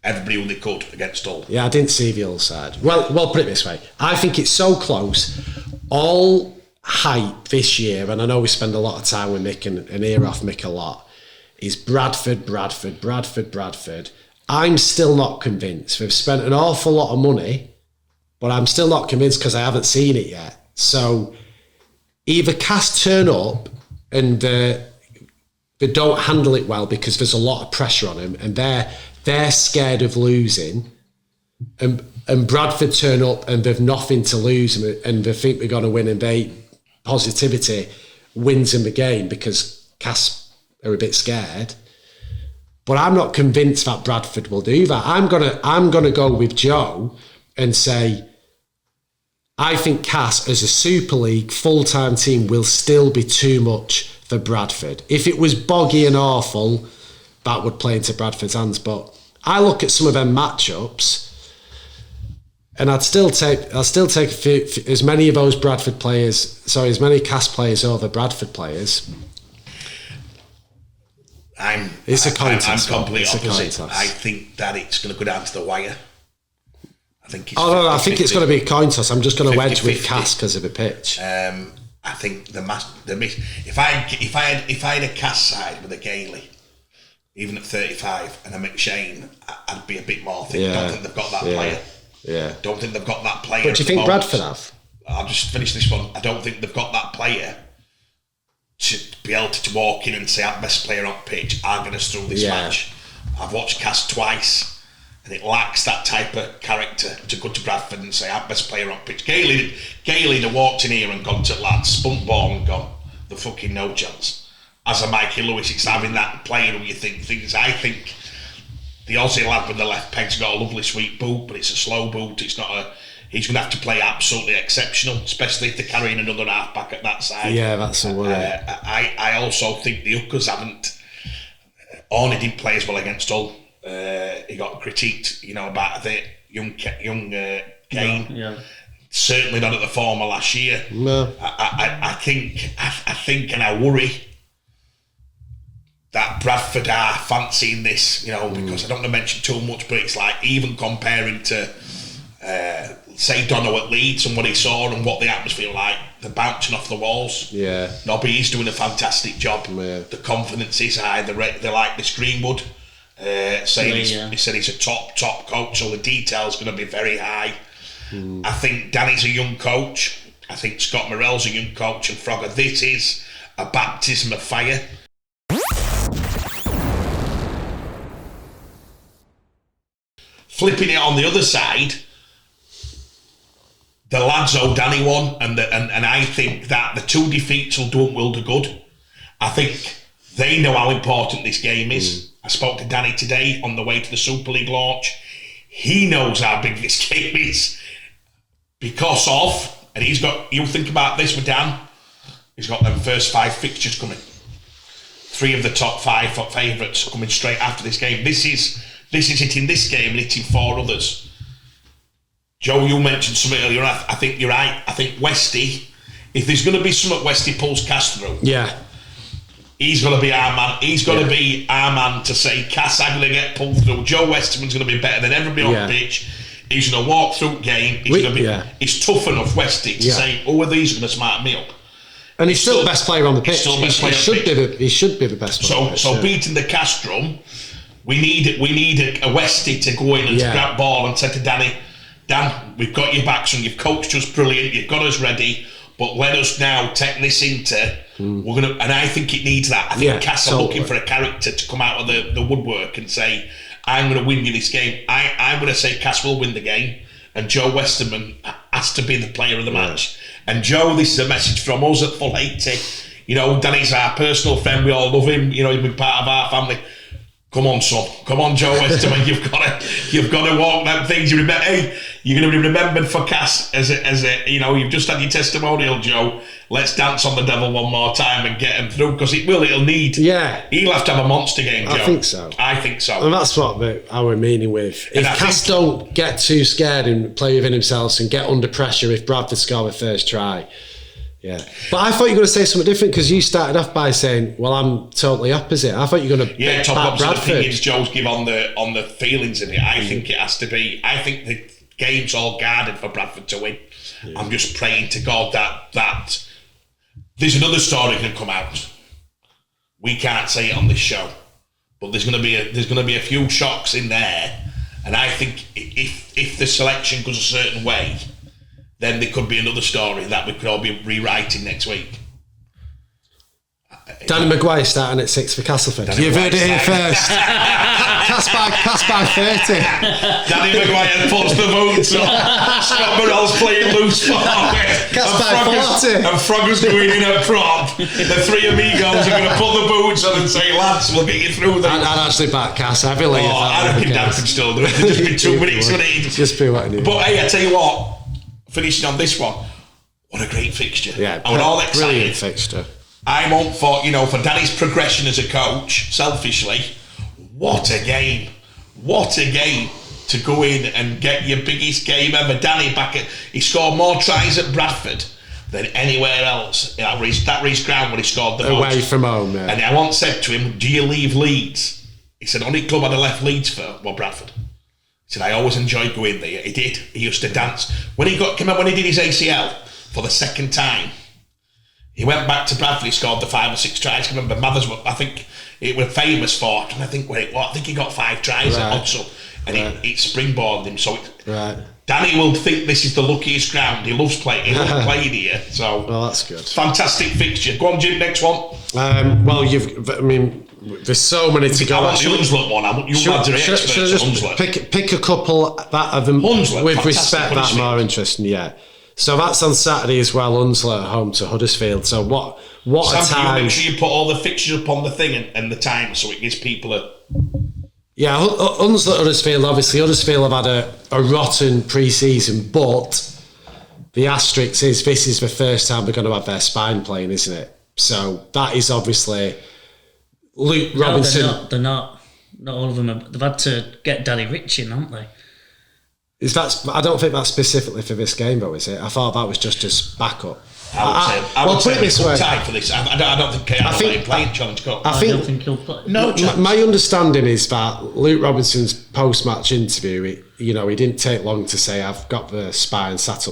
everybody who they could against Hull. Yeah, I didn't see the other side. Well, put it this way. I think it's so close. All hype this year, and I know we spend a lot of time with Mick and hear off Mick a lot, is Bradford. I'm still not convinced. We've spent an awful lot of money, but I'm still not convinced because I haven't seen it yet. So either Cass turn up and they don't handle it well because there's a lot of pressure on them and they're scared of losing, and Bradford turn up and they've nothing to lose and they think they're going to win, and positivity wins in the game because Cass are a bit scared. But I'm not convinced that Bradford will do that. I'm gonna go with Joe and say I think Cass as a Super League full-time team will still be too much for Bradford. If it was boggy and awful, that would play into Bradford's hands. But I look at some of them matchups, and I'll still take as many of those Bradford players, as many Cass players over Bradford players. It's a coin toss. I'm completely opposite. I think that it's going to go down to the wire. I think it's. I think it's going to be a coin toss. I'm just going to wedge with Cass because of the pitch. I think if I had a Cass side with a Gailey, even at 35, and a McShane, I'd be a bit more thinking. I don't think they've got that player. Yeah. Don't think they've got that player. But do you think Bradford have? I'll just finish this one. I don't think they've got that player to be able to walk in and say, our best player on pitch, I'm going to through this match. I've watched Cass twice, and it lacks that type of character to go to Bradford and say, our best player on pitch. Gailey'd have walked in here and gone to lads, spunt ball and gone, the fucking no chance. As a Mikey Lewis, it's having that player who you think things. I think the Aussie lad with the left peg's got a lovely sweet boot, but it's a slow boot. It's not a. He's going to have to play absolutely exceptional, especially if they're carrying another half back at that side. Yeah, that's a worry. I also think the hookers haven't. Orney didn't play as well against Hull. He got critiqued, about the young Kane. Yeah. Certainly not at the form of last year. No. I think, and I worry that Bradford are fancying this, because I don't want to mention too much, but it's like even comparing to, say, Dono at Leeds and what he saw and what the atmosphere like, they're bouncing off the walls. Yeah. Nobby, he's doing a fantastic job. Yeah. The confidence is high. They like this Greenwood. He said he's a top coach, so the detail's going to be very high. I think Danny's a young coach. I think Scott Morell's a young coach, and Frogger, this is a baptism of fire. Flipping it on the other side, the lads owe Danny one, and I think that the 2 defeats will do Wilder good. I think they know how important this game is. I spoke to Danny today on the way to the Super League launch. he knows how big this game is because of, and you think about this with Dan, he's got them first 5 fixtures coming. 3 of the top 5 favourites coming straight after this game. This is hitting this game and hitting 4 others. Joe, you mentioned something earlier. I think you're right. I think Westy, if there's going to be something Westy pulls Cass through, he's going to be our man. He's going to be our man to say, Cass, I'm going to get pulled through. Joe Westerman's going to be better than everybody on the pitch. He's going to walk through game. He's tough enough, Westy, to say, who are these going to smart me up? And he's still the best player on the pitch. He should be the best player on the pitch. So beating the Cass drum, we need a Westy to go in and to grab ball and say to Danny, Dan, we've got your back, son. You've coached us brilliant. You've got us ready. But let us now take this into. We're gonna, and I think it needs that. I think Cass are looking for a character to come out of the woodwork and say, I'm going to win you this game. I'm going to say Cass will win the game, and Joe Westerman has to be the player of the match. And Joe, this is a message from us at Full 80. You know, Danny's our personal friend. We all love him. You know, he's been part of our family. Come on, son. Come on, Joe Westerman. You've got to walk them things. You're going to be remembered for Cass as a. You know, you've just had your testimonial, Joe. Let's dance on the devil one more time and get him through, because it'll need. Yeah. He'll have to have a monster game, Joe. I think so. And that's what our meaning with. If Cass don't get too scared and play within himself and get under pressure, if Bradford score the first try. Yeah, but I thought you were going to say something different, because you started off by saying, "Well, I'm totally opposite." I thought you were going to top Bradford. The opinions Joe's give on the feelings of it. I think it has to be. I think the game's all guarded for Bradford to win. Yeah. I'm just praying to God that there's another story going to come out. We can't say it on this show, but there's going to be a few shocks in there, and I think if the selection goes a certain way, then there could be another story that we could all be rewriting next week. Danny Maguire starting at 6 for Castleford. You've heard it here first. Cass by 30. Danny Maguire puts the boots on. Scott Burrell's playing loose forward. Cass by 40. And Frogger's going in a prop. The 3 amigos are going to put the boots on and say, lads, we'll get you through them. I'd actually back Cass heavily. I reckon Dan could still do it. It'd just be 2 minutes, wouldn't it? Just be what I need. But hey, I tell you what, finishing on this one, what a great fixture. Yeah, I was all excited. Brilliant fixture. I want for Danny's progression as a coach, selfishly, what a game. What a game to go in and get your biggest game ever. Danny he scored more tries at Bradford than anywhere else. That was ground when he scored the most. Away from home, yeah. And I once said to him, do you leave Leeds? He said, only club I'd have left Leeds for, Bradford. He said, I always enjoyed going there. He did. He used to dance. When he did his ACL for the second time, he went back to Bradford. He scored the 5 or 6 tries. I remember Mathers, I think it was famous for. And I think he got 5 tries at Hunslet, and it springboarded him. So Danny will think this is the luckiest ground. He loves playing. He loves playing here. So that's good. Fantastic fixture. Go on, Jim. Next one. There's so many to go. I want the Hunslet one. I want you lads are experts at Hunslet. Pick a couple that are them Hunslet, with respect that are more interesting. Yeah. So that's on Saturday as well. Hunslet at home to Huddersfield. So what Sam, a time! Make sure you put all the fixtures up on the thing and the time, so it gives people a. Yeah, Hunslet Huddersfield. Obviously, Huddersfield have had a rotten pre-season, but the asterisk is this is the first time they're going to have their spine playing, isn't it? So that is obviously Luke Robinson. No, they're not. Not all of them. They've had to get Danny Rich in, haven't they? I don't think that's specifically for this game, though, is it? I thought that was just as backup. I would say put it this way. Time for this. I don't think KR playing Challenge Cup. I don't think he'll play. No, my understanding is that Luke Robinson's post-match interview, he didn't take long to say, I've got the spine sat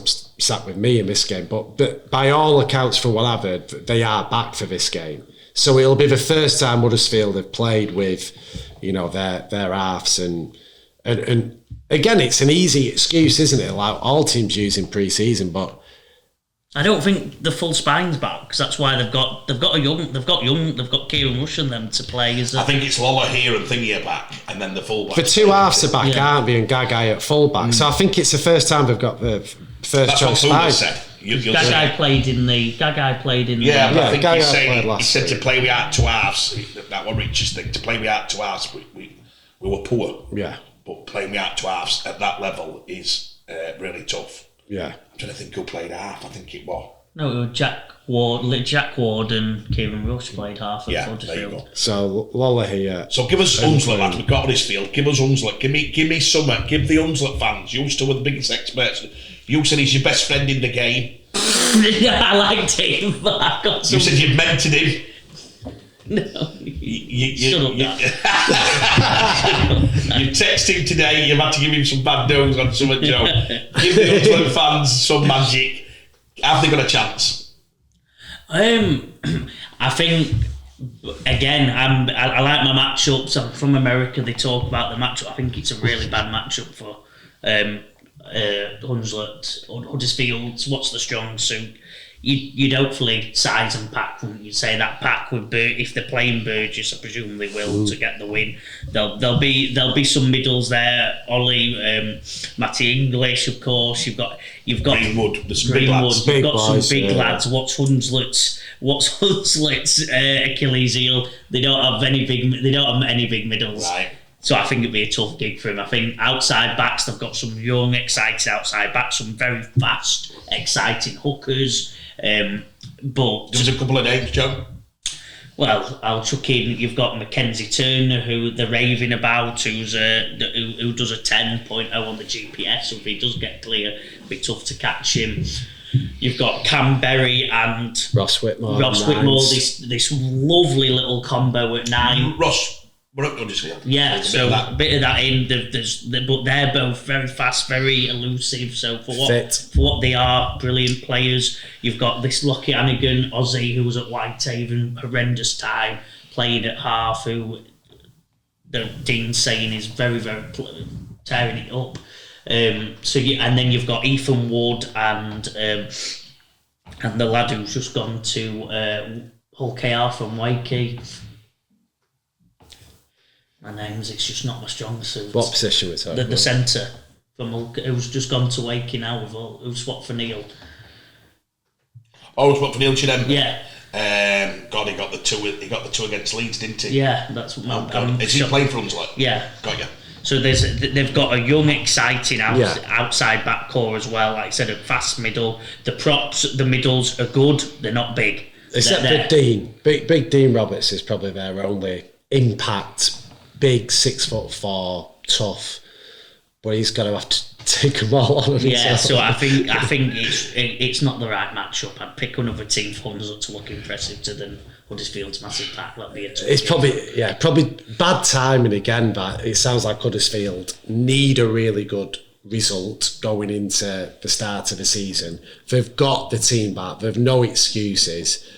with me in this game. But by all accounts, from what I've heard, they are back for this game. So it'll be the first time Huddersfield have played with, their halves and again, it's an easy excuse, isn't it? Like all teams use in pre-season, but I don't think the full spine's back, because that's why they've got Kieran Rush and them to play. I think it's Lola here and Thingy back, and then the full back. The 2 halves are back, aren't they? And Gagai at full back. So I think it's the first time they've got the first choice spine. Said. Gagai played in the. Yeah, but I think he said to play with our 2 halves. That was Rich's thing. To play with our 2 halves, we were poor. Yeah. but playing me out to halves at that level is really tough. Yeah. I'm trying to think who played half. I think it was. No, it was Jack Ward and Kieran Rush played half at Huddersfield. There you go. So Lola here. So give us Hunslet, lads. We've got Huddersfield. Give us Hunslet. Give me Summer. Give the Hunslet fans. You two are the biggest experts. You said he's your best friend in the game. I liked him, but I got some... You said you mentored him. No. Shut up, You texted him today. You've had to give him some bad news on Summer Joe. Give the Hunslet fans some magic. Have they got a chance? I think, again, I like my matchups. I'm from America. They talk about the matchup. I think it's a really bad matchup for Hunslet, Huddersfield. What's the strong suit? You'd hopefully size and pack, wouldn't you say? That pack would be, if they're playing Burgess, I presume they will, to get the win. There'll be some middles there. Ollie, Matty English, of course. You've got Greenwood. There's some Greenwood. You've got boys, some big lads. What's Hunslet's Achilles heel? They don't have any big middles. Right. So I think it'd be a tough gig for him. I think outside backs, they've got some young, exciting outside backs, some very fast, exciting hookers. But There was a couple of names, Joe. well, I'll chuck in. You've got Mackenzie Turner, who they're raving about, who does a 10.0 on the GPS. So if he does get clear, it'd be tough to catch him. You've got Cam Berry and Ross Whitmore. This lovely little combo at 9. Ross. We're up Huddersfield. Yeah, so a bit of that in. But they're both very fast, very elusive. So for what they are, brilliant players. You've got this Lockie Hannigan, Aussie, who was at Whitehaven, horrendous time, playing at half, who the Dean's saying is very, very tearing it up. And then you've got Ethan Wood and the lad who's just gone to Hull KR from Wakey. My name's, it's just not my strong suit. What position was that? The centre from Hull, who's just gone to Wakey now, who swapped for Neil. Oh, swapped for Neil Chidem. Yeah. God, he got the two. He got the two against Leeds, didn't he? Yeah, that's what Is he playing for Hunslet? Yeah. Got you. So they've got a young, exciting outside back core as well. Like I said, a fast middle. The props, the middles are good. They're not big. Except for Dean. Big Dean Roberts is probably their only impact. Big, 6'4", tough, but he's got to have to take them all on. Yeah, so I think it's not the right matchup. I'd pick another team for Hunslet to look impressive to than Huddersfield's massive pack. That'd be a tough game. probably bad timing again, but it sounds like Huddersfield need a really good result going into the start of the season. They've got the team back. They've no excuses.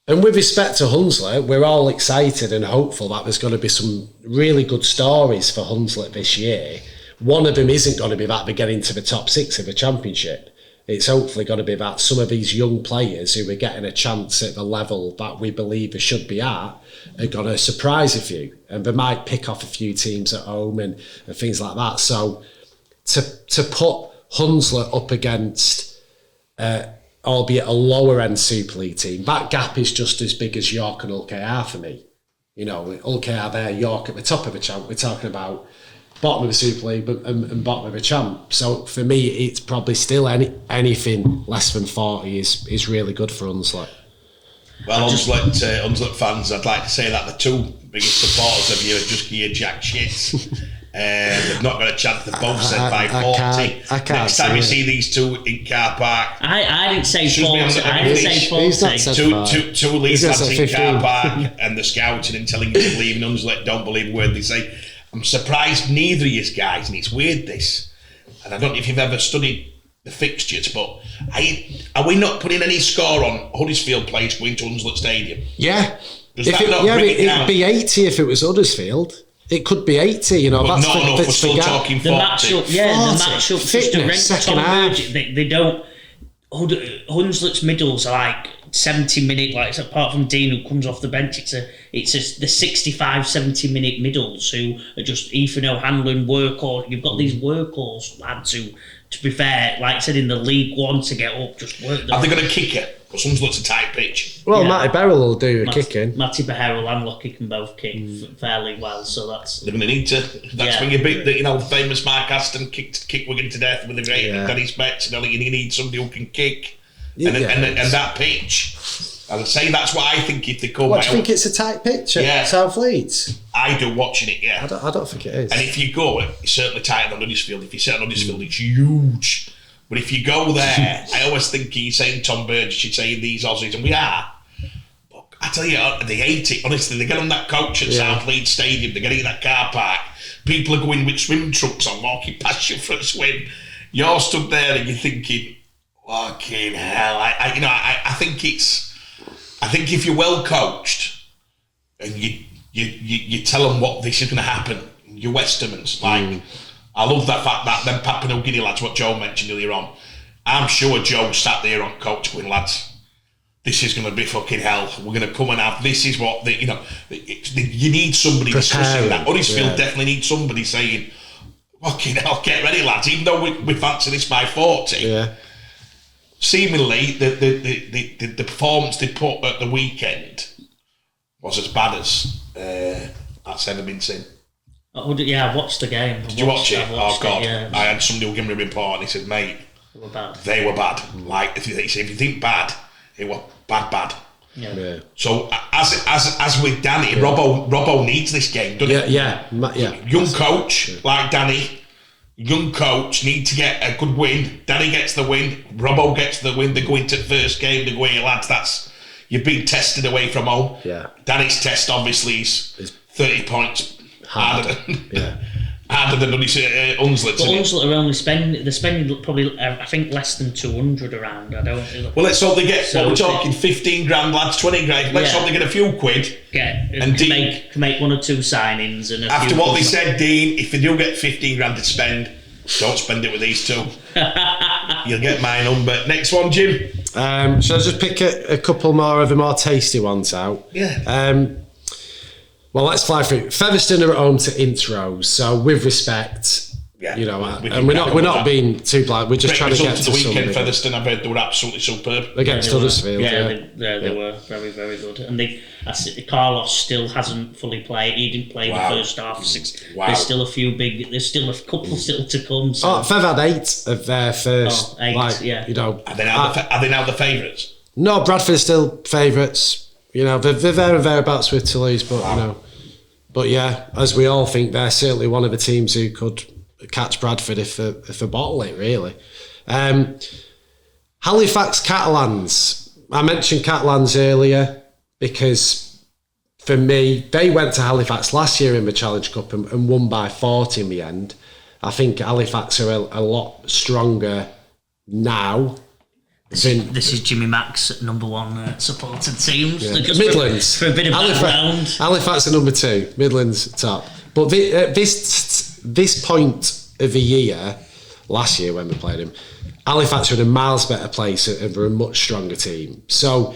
And with respect to Hunslet, we're all excited and hopeful that there's going to be some really good stories for Hunslet this year. One of them isn't going to be that they're getting to the top 6 of the championship. It's hopefully going to be that some of these young players who are getting a chance at the level that we believe they should be at are going to surprise a few. And they might pick off a few teams at home and things like that. So to put Hunslet up against... albeit a lower end Super League team, that gap is just as big as York and Hull KR for me. You know, Hull KR there, York at the top of the champ. We're talking about bottom of the Super League and bottom of the champ. So for me, it's probably still anything less than 40 is really good for Hunslet. Well, Hunslet fans, I'd like to say that the two biggest supporters of you are just your jack shits. They've not got a chance. They're both said by 40. I can't Next time you see these two in car park, I didn't say 40. I didn't say 40. He's not said two Leeds lads in 15. car park and the scouting and telling you to believe in Hunslet, don't believe a word they say. I'm surprised neither of you guys, and it's weird this, and I don't know if you've ever studied the fixtures, but are we not putting any score on Huddersfield players going to Hunslet Stadium? Yeah. It'd be 80 if it was Huddersfield. It could be 80, you know. But that's not enough. We're still talking 40. The matchup, just a second half. They don't. Hunslet's middles are like 70-minute. Like apart from Dean who comes off the bench, it's just the 65, 70-minute middles who are just Ethan O'Hanlon workhorse. You've got these workhorse lads who, to be fair, like I said, in the League One to get up, just work them. Are they going to kick it? Because Hunslet's a tight pitch. Well, Matty Beryl will do a kicking. Matty Beryl and Lockie can both kick fairly well, so that's... They're going to need to. That's when you beat the famous Mark Aston kick Wigan to death with the great Danny Spets. You need somebody who can kick. And that pitch. As I say, that's what I think if they come out. Do you think it's a tight pitch at South Leeds? I do, watching it, yeah. I don't think it is. And if you go, it's certainly tighter than Huddersfield. If you sit on Huddersfield, it's huge. But if you go there, I always think he's saying Tom Burgess, you're saying these Aussies, and we are. But I tell you, they hate it, honestly. They get on that coach at South Leeds Stadium, they get in that car park, people are going with swim trunks on, walking past you for a swim. You're stood there and you're thinking, fucking hell. I think if you're well coached and you tell them what this is going to happen, you're Westermans, I love that fact that them Papua New Guinea lads, what Joe mentioned earlier on. I'm sure Joe sat there on coach going, lads, this is going to be fucking hell. We're going to come and have, this is what, you need somebody discussing that. Huddersfield definitely needs somebody saying, fucking hell, get ready, lads, even though we fancy this by 40. Yeah. Seemingly, the performance they put at the weekend was as bad as that's ever been seen. I watched the game. Did you watch it? Oh, God. I had somebody who gave me a report and he said, mate, they were bad. Like, if you think bad, it was bad. Yeah. So, as with Danny, Robbo needs this game, doesn't he? Yeah. Young coach, like Danny, young coach, need to get a good win. Danny gets the win, Robbo gets the win. They go into the first game, they go, hey, lads, you've been tested away from home. Yeah. Danny's test, obviously, is 30 points. Harder than Hunslet. But Hunslet are only spending probably I think less than 200 around. Well, let's hope they get. So we're talking 15 grand, lads, 20 grand. Let's hope they get a few quid. And can make one or two signings. And after what they said, Dean, if they do get 15 grand to spend, don't spend it with these two. You'll get my number. Next one, Jim. Shall I just pick a couple more of the more tasty ones out? Yeah. Well, let's fly through. Featherstone are at home to Intros, so with respect, and we're not being too blind. We're just trying to get to the weekend. Somebody. Featherstone, I bet they were absolutely superb against Huddersfield. They were very, very good. And Carlos still hasn't fully played. He didn't play the first half. There's still a few there's still a couple still to come. So. Fev had 8 of their first. Are they now the favourites? No, Bradford are still favourites. They're there and thereabouts with Toulouse, but But yeah, as we all think, they're certainly one of the teams who could catch Bradford if they bottle it, really. Halifax Catalans. I mentioned Catalans earlier because, for me, they went to Halifax last year in the Challenge Cup and won by 40 in the end. I think Halifax are a lot stronger now. This is Jimmy Mack's number one supported teams. Yeah. Midlands. For a bit of background. Halifax are number 2, Midlands top. But this point of the year, last year when we played him, Halifax were in a miles better place and were a much stronger team. So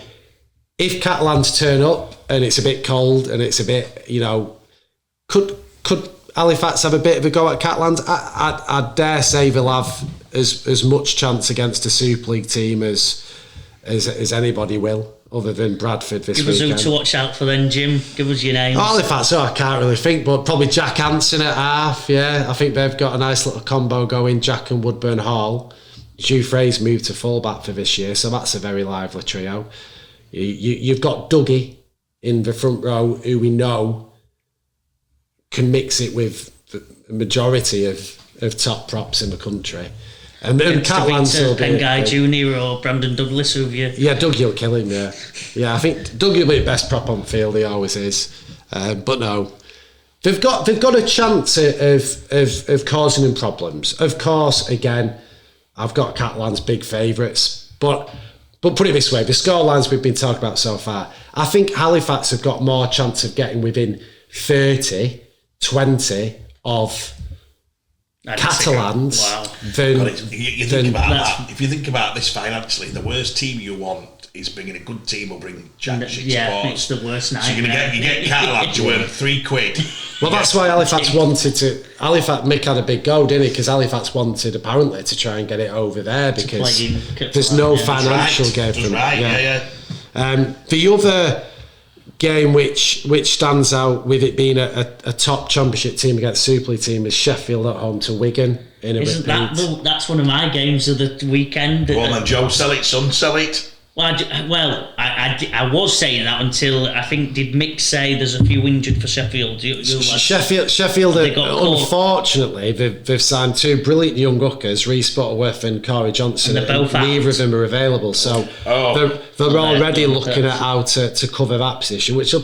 if Catalans turn up and it's a bit cold and it's a bit, could Halifax have a bit of a go at Catalans? I dare say they'll have as much chance against a Super League team as anybody will, other than Bradford this weekend. Give us who to watch out for then, Jim. Give us your names. Halifax, I can't really think, but probably Jack Hansen at half, I think they've got a nice little combo going, Jack and Woodburn Hall. Hugh Frey's moved to fullback for this year, so that's a very lively trio. You've got Dougie in the front row, who we know can mix it with the majority of top props in the country. And then Catalans will be Pengai Jr. or Brandon Douglas, who have you? Yeah, Dougie will kill him. Yeah. I think Dougie will be the best prop on field. He always is. But no, they've got a chance of causing him problems. Of course, again, I've got Catalans big favourites, but put it this way: the scorelines we've been talking about so far, I think Halifax have got more chance of getting within 30, 20 of Catalans. Wow. If you think about this financially, the worst team you want is bringing a good team will bring championship Yeah, supporters. it's the worst night. So you're gonna get Catalans to earn £3. Well, that's why Halifax Mick had a big go, didn't he? Because Halifax wanted apparently to try and get it over there because there's no financial gain from it. The other game which stands out with it being a top championship team against Super League team is Sheffield at home to Wigan in a Isn't repeat. that's one of my games of the weekend. Well, then Joe, sell it, son, sell it. Well, I was saying that until I think did Mick say there's a few injured for Sheffield. Sheffield unfortunately they've signed two brilliant young hookers, Rhys Butterworth and Corey Johnson, and neither of them are available. So they're already looking at how to cover that position, which will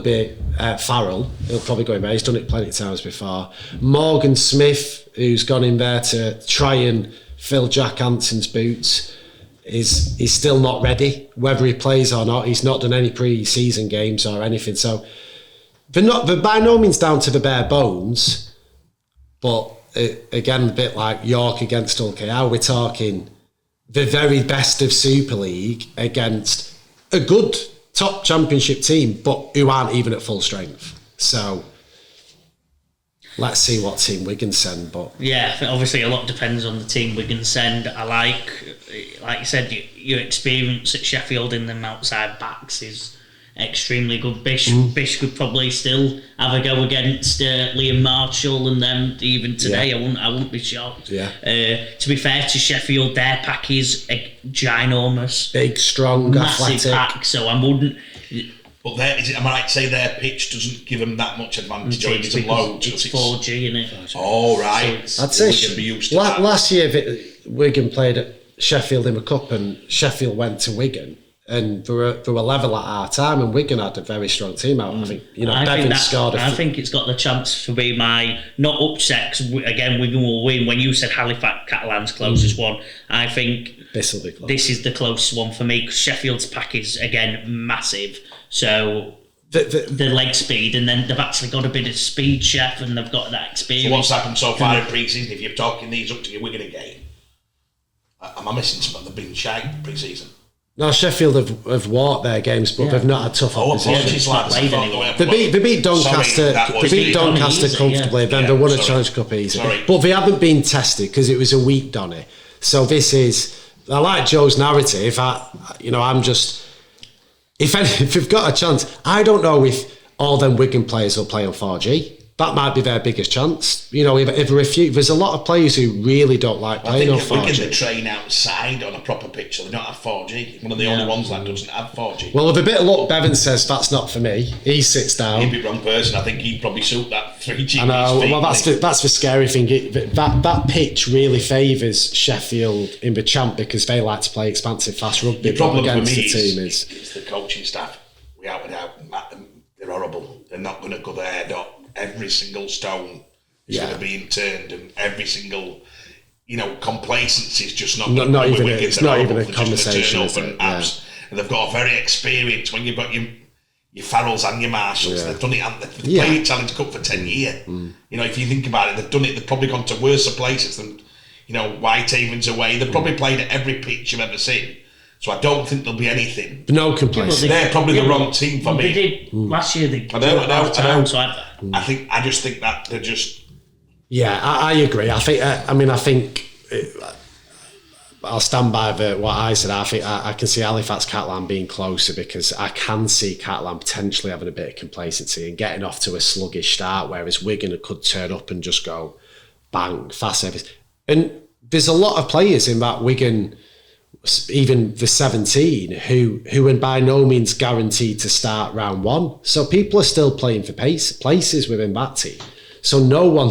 be Farrell. He'll probably go in there. He's done it plenty of times before. Morgan Smith, who's gone in there to try and fill Jack Hanson's boots, is still not ready, whether he plays or not. He's not done any pre-season games or anything, so they're by no means down to the bare bones, but again, a bit like York against Hull KR, we're talking the very best of Super League against a good top championship team, but who aren't even at full strength. So let's see what team Wigan send. But yeah, obviously a lot depends on the team Wigan send. I like you said, your experience at Sheffield in them outside backs is extremely good. Bish could probably still have a go against Liam Marshall and them even today. Yeah. I wouldn't be shocked. Yeah. To be fair to Sheffield, their pack is ginormous, big, strong, massive athletic pack. So I wouldn't. But am I right to say their pitch doesn't give them that much advantage? It's loads. It's 4G, isn't it? Oh, right. So I'd say last year Wigan played at Sheffield in the Cup and Sheffield went to Wigan and they were level at our time and Wigan had a very strong team out. I think, Bevan scored. I think it's got the chance to be my, not upset, 'cause again, Wigan will win. When you said Halifax, Catalans closest one, I think this will be close. This is the closest one for me because Sheffield's pack is, again, massive. So the leg speed, and then they've actually got a bit of speed, Chef, and they've got that experience. So what's happened so far in pre-season? If you're talking these up to your Wigan game, am I missing something? They've been shite pre-season. No, Sheffield have walked their games, but they've not had tough opposition. They beat Doncaster. They beat Doncaster comfortably. Then they won a Challenge Cup easily, but they haven't been tested because it was a week, Donny. So this is. I like Joe's narrative. I'm just. If we've got a chance, I don't know if all them Wigan players will play on 4G. That might be their biggest chance. There's a lot of players who really don't like playing on 4G. Wigan, they train outside on a proper pitch, so they don't have 4G. One of the only ones that doesn't have 4G. Well, with a bit of luck, Bevan says that's not for me. He sits down. He'd be the wrong person. I think he'd probably suit that 3G. I know. Well, that's the scary thing. That pitch really favours Sheffield in the champ because they like to play expansive, fast rugby. The problem for me is the coaching staff. Without a doubt, they're horrible. They're not going to go there. Every single stone is going to be turned, and every single, complacency is just not even. It's not even a conversation. And they've got a very experienced. When you've got your Farrells and your Marshalls, they've done it. They've played Challenge Cup for 10 years. If you think about it, they've done it. They've probably gone to worse places than Whitehaven's away. They've probably played at every pitch you've ever seen. So I don't think there'll be anything. No complaints. They're probably the wrong team for me. They did last year. I just think that they're just. Yeah, I agree. I think. I'll stand by what I said. I think I can see Halifax Catalan being closer because I can see Catalan potentially having a bit of complacency and getting off to a sluggish start, whereas Wigan could turn up and just go bang, fast service. And there's a lot of players in that Wigan. Even the 17 who are by no means guaranteed to start round one. So people are still playing for places within that team. So no one,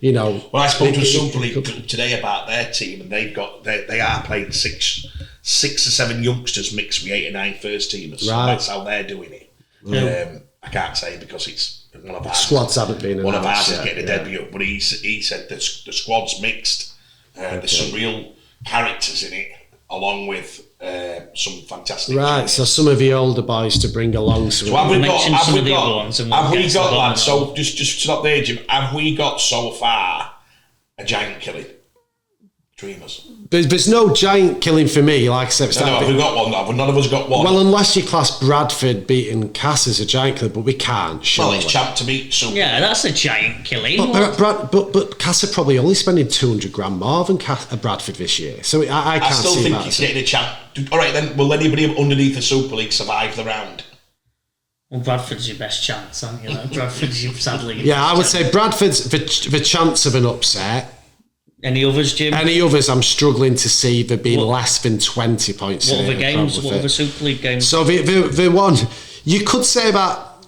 Well, I spoke to a Super League today about their team, and they are playing six or seven youngsters mixed with 8 or 9 first teamers. So that's how they're doing it. I can't say because it's one of ours. Squads haven't been. One of ours is getting a debut, but he said the squad's mixed. There's some real characters in it. Along with some fantastic. Right, so some of the older boys to bring along. So have we got, lads? So just stop there, Jim. Have we got so far a giant killing? Dreamers. There's no giant killing for me, like I said. No, have we got one? No, none of us got one. Well, unless you class Bradford beating Cass as a giant killer, but we can't. Surely. Well, it's champ to beat. So Yeah, that's a giant killing. But Cass are probably only spending 200 grand more than Bradford this year, so I can't still see think that. he's getting a champ. All right, then. Will anybody underneath the Super League survive the round? Well, Bradford's your best chance, aren't you? Bradford's your, sadly. Yeah, I would say Bradford's the chance of an upset. Any others, Jim? Any others, I'm struggling to see there being less than 20 points. What other games? What other Super League games? So the one you could say about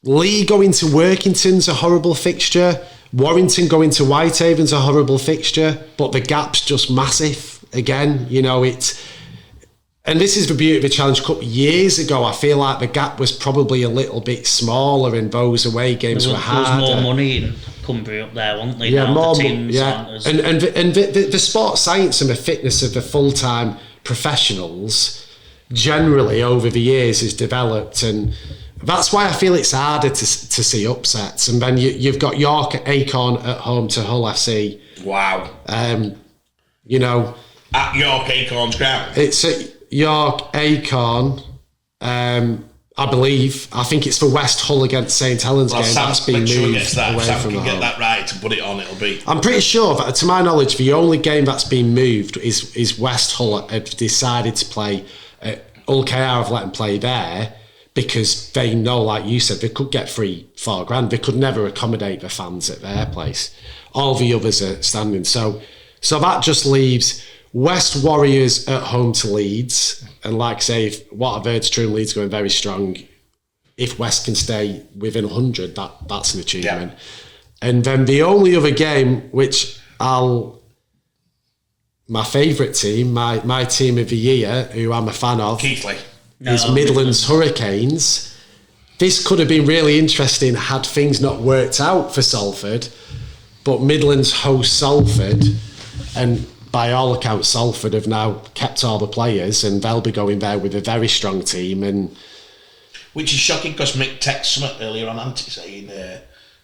Lee going to Workington's a horrible fixture. Warrington going to Whitehaven's a horrible fixture, but the gap's just massive. Again, and this is the beauty of the Challenge Cup. Years ago, I feel like the gap was probably a little bit smaller and those away games were harder. There was more money in Cumbria up there, wasn't there? Yeah, now more the teams and the sports science and the fitness of the full-time professionals generally over the years has developed, and that's why I feel it's harder to see upsets. And then you've got York Acorn at home to Hull FC. Wow. At York Acorn's ground. It's at York Acorn. I believe. I think it's for West Hull against St Helens game. That's been moved away Sam from can the get home. that right to put it on. It'll be. I'm pretty sure that, to my knowledge, the only game that's been moved is West Hull have decided to play. Hull KR have let them play there because they know, like you said, they could get $4 grand. They could never accommodate the fans at their place. All the others are standing. So that just leaves West Warriors at home to Leeds. And like I say, if what I've heard is true, Leeds going very strong. If West can stay within 100, that's an achievement. Yeah. And then the only other game, which my favourite team, my team of the year, who I'm a fan of, Keithley. is Midlands Hurricanes. This could have been really interesting had things not worked out for Salford, but Midlands host Salford, and by all accounts, Salford have now kept all the players, and they'll be going there with a very strong team. And which is shocking because Mick texted me earlier on, saying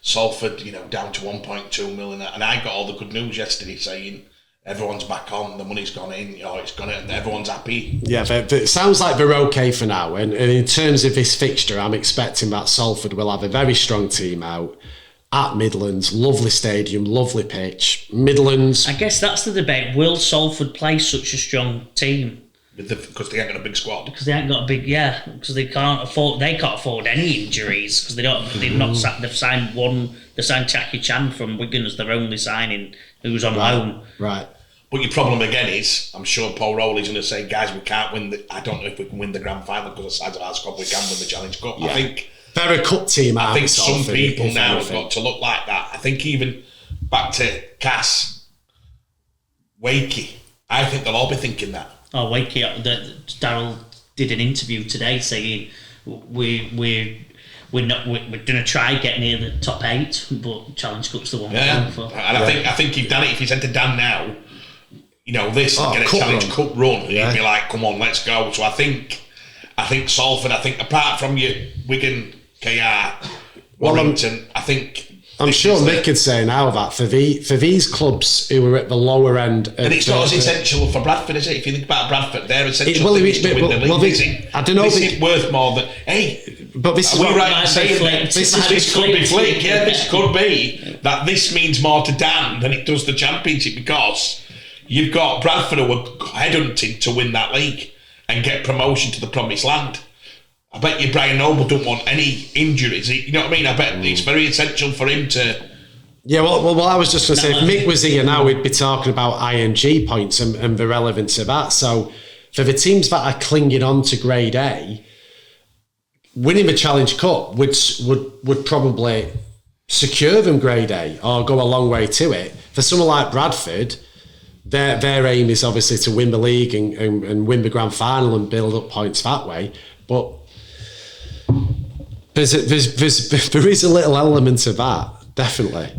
Salford, down to 1.2 million, and I got all the good news yesterday saying everyone's back on, the money's gone in, it's gone in, everyone's happy. Yeah, it sounds like they're okay for now. And in terms of this fixture, I'm expecting that Salford will have a very strong team out. At Midlands, lovely stadium, lovely pitch. Midlands. I guess that's the debate. Will Salford play such a strong team? Because they ain't got a big squad. Because they ain't got a big, because they can't afford any injuries because they've signed one. They signed Jackie Chan from Wigan as their only signing, who's on loan. Right. But your problem again is, I'm sure Paul Rowley's going to say, guys, we can't win. I don't know if we can win the grand final because of the size of our squad. We can win the Challenge Cup. Yeah. I think. They're a cup team. I think some people now have got to look like that. I think even back to Cass, Wakey, I think they'll all be thinking that. Oh, Wakey, Darryl did an interview today saying we're going to try get near the top 8, but Challenge Cup's the one we're going for. And I think if he said to Dan now, get a Challenge Cup run, he'd be like, come on, let's go. So I think Salford, apart from your Wigan, KR, Warrington, I'm sure Mick could say now that for these clubs who are at the lower end, and it's not as essential for Bradford, is it? If you think about Bradford, they're essential to win the league. I don't know. This is worth more than but this is right saying this could be flick. Yeah, this could be that this means more to Dan than it does the Championship because you've got Bradford who are headhunting to win that league and get promotion to the Promised Land. I bet you Brian Noble don't want any injuries. You know what I mean? I bet it's very essential for him to. Yeah, well, I was just going to say, if Mick was here now, we'd be talking about ING points and the relevance of that. So, for the teams that are clinging on to Grade A, winning the Challenge Cup would probably secure them Grade A or go a long way to it. For someone like Bradford, their aim is obviously to win the league and win the grand final and build up points that way. But there is a little element of that, definitely.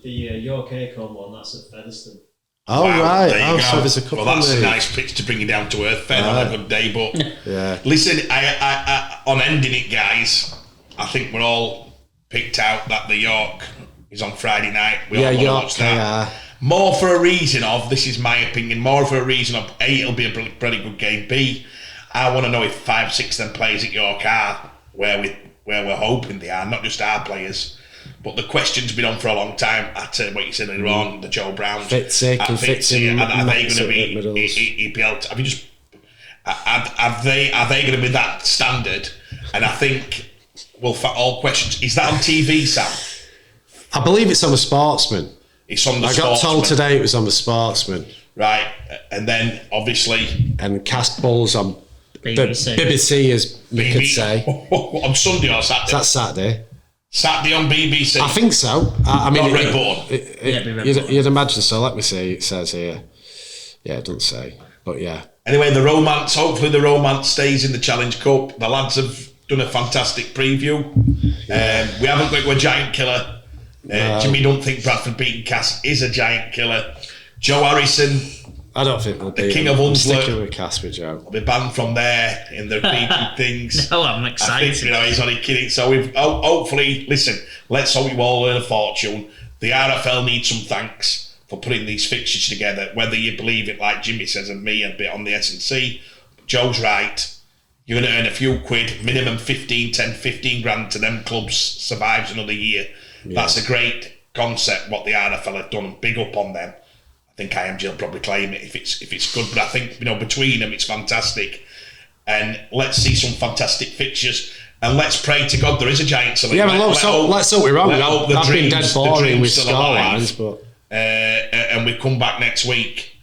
The York Acorn one, that's at Featherstone. Oh, wow, right. There you go. So there's a couple. Well, that's a nice pitch to bring you down to earth. Fair on a good day, but yeah. Listen, I on ending it, guys, I think we're all picked out that the York is on Friday night. We all want to watch that. more for a reason of, this is my opinion, more for a reason of A, it'll be a pretty good game. B, I want to know if 5, 6 of them players at York are where we're hoping they are, not just our players. But the question's been on for a long time at what you said earlier on, the Joe Browns. Fitzy, can Fitzy, and are they going to be able to, are they going to be that standard? And I think, well, for all questions, is that on TV, Sam? I believe it's on The Sportsman. It's on The Sportsman. I got told today it was on The Sportsman. Right, and then obviously... And Cast Balls on BBC, as we could say. On Sunday or Saturday? That's Saturday. Saturday on BBC? I think so. I mean, not Redbone. You'd imagine so. Let me see. It says here. Yeah, it doesn't say. But yeah. Anyway, the romance, hopefully the romance stays in the Challenge Cup. The lads have done a fantastic preview. We haven't got to a giant killer. Jimmy don't think Bradford beating Cass is a giant killer. Joe Harrison, I don't think they'll be the king of Hunslet, sticking with Casper Joe. Will be banned from there in the repeating things. No, I'm excited. I think he's only kidding. So we've hopefully, listen, let's hope you all earn a fortune. The RFL needs some thanks for putting these fixtures together, whether you believe it like Jimmy says and me a bit on the S&C. Joe's right. You're going to earn a few quid, minimum 15 grand to them clubs, survives another year. Yeah. That's a great concept, what the RFL have done. Big up on them. I think IMG will probably claim it if it's good, but I think between them it's fantastic. And let's see some fantastic fixtures, and let's pray to God there is a giant selling. Yeah, but let's hope we're wrong. I've been dead boring with scorelines, but and we come back next week.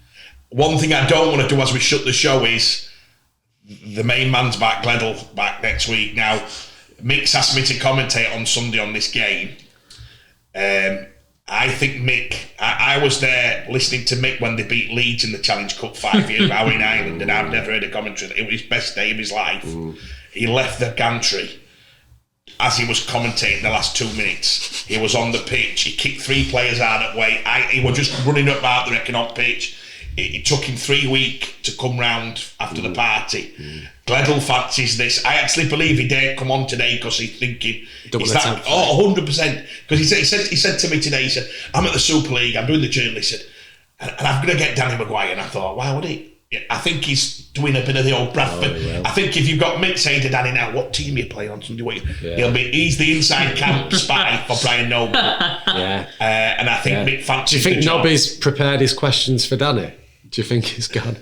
One thing I don't want to do as we shut the show is the main man's back, Gledl back next week. Now, Mick's asked me to commentate on Sunday on this game. I think Mick, I was there listening to Mick when they beat Leeds in the Challenge Cup 5 years ago in Ireland, and I've never heard a commentary. It was his best day of his life. He left the gantry as he was commentating the last 2 minutes. He was on the pitch. He kicked 3 players out of way. He was just running up out the wrecking on pitch. It took him 3 weeks to come round after the party. Gledl fancies this. I actually believe he dared come on today because he's thinking, is that 100%? Because he said to me today, he said, I'm at the Super League, I'm doing the journal, he said, and I'm going to get Danny Maguire. And I thought, why would he? I think he's doing a bit of the old Bradford. I think if you've got Mick saying to Danny now, what team are you playing on Sunday? He's the inside camp spy for Brian Noble. And I think Mick fancies. Do you think Nobby's prepared his questions for Danny? Do you think he's gone?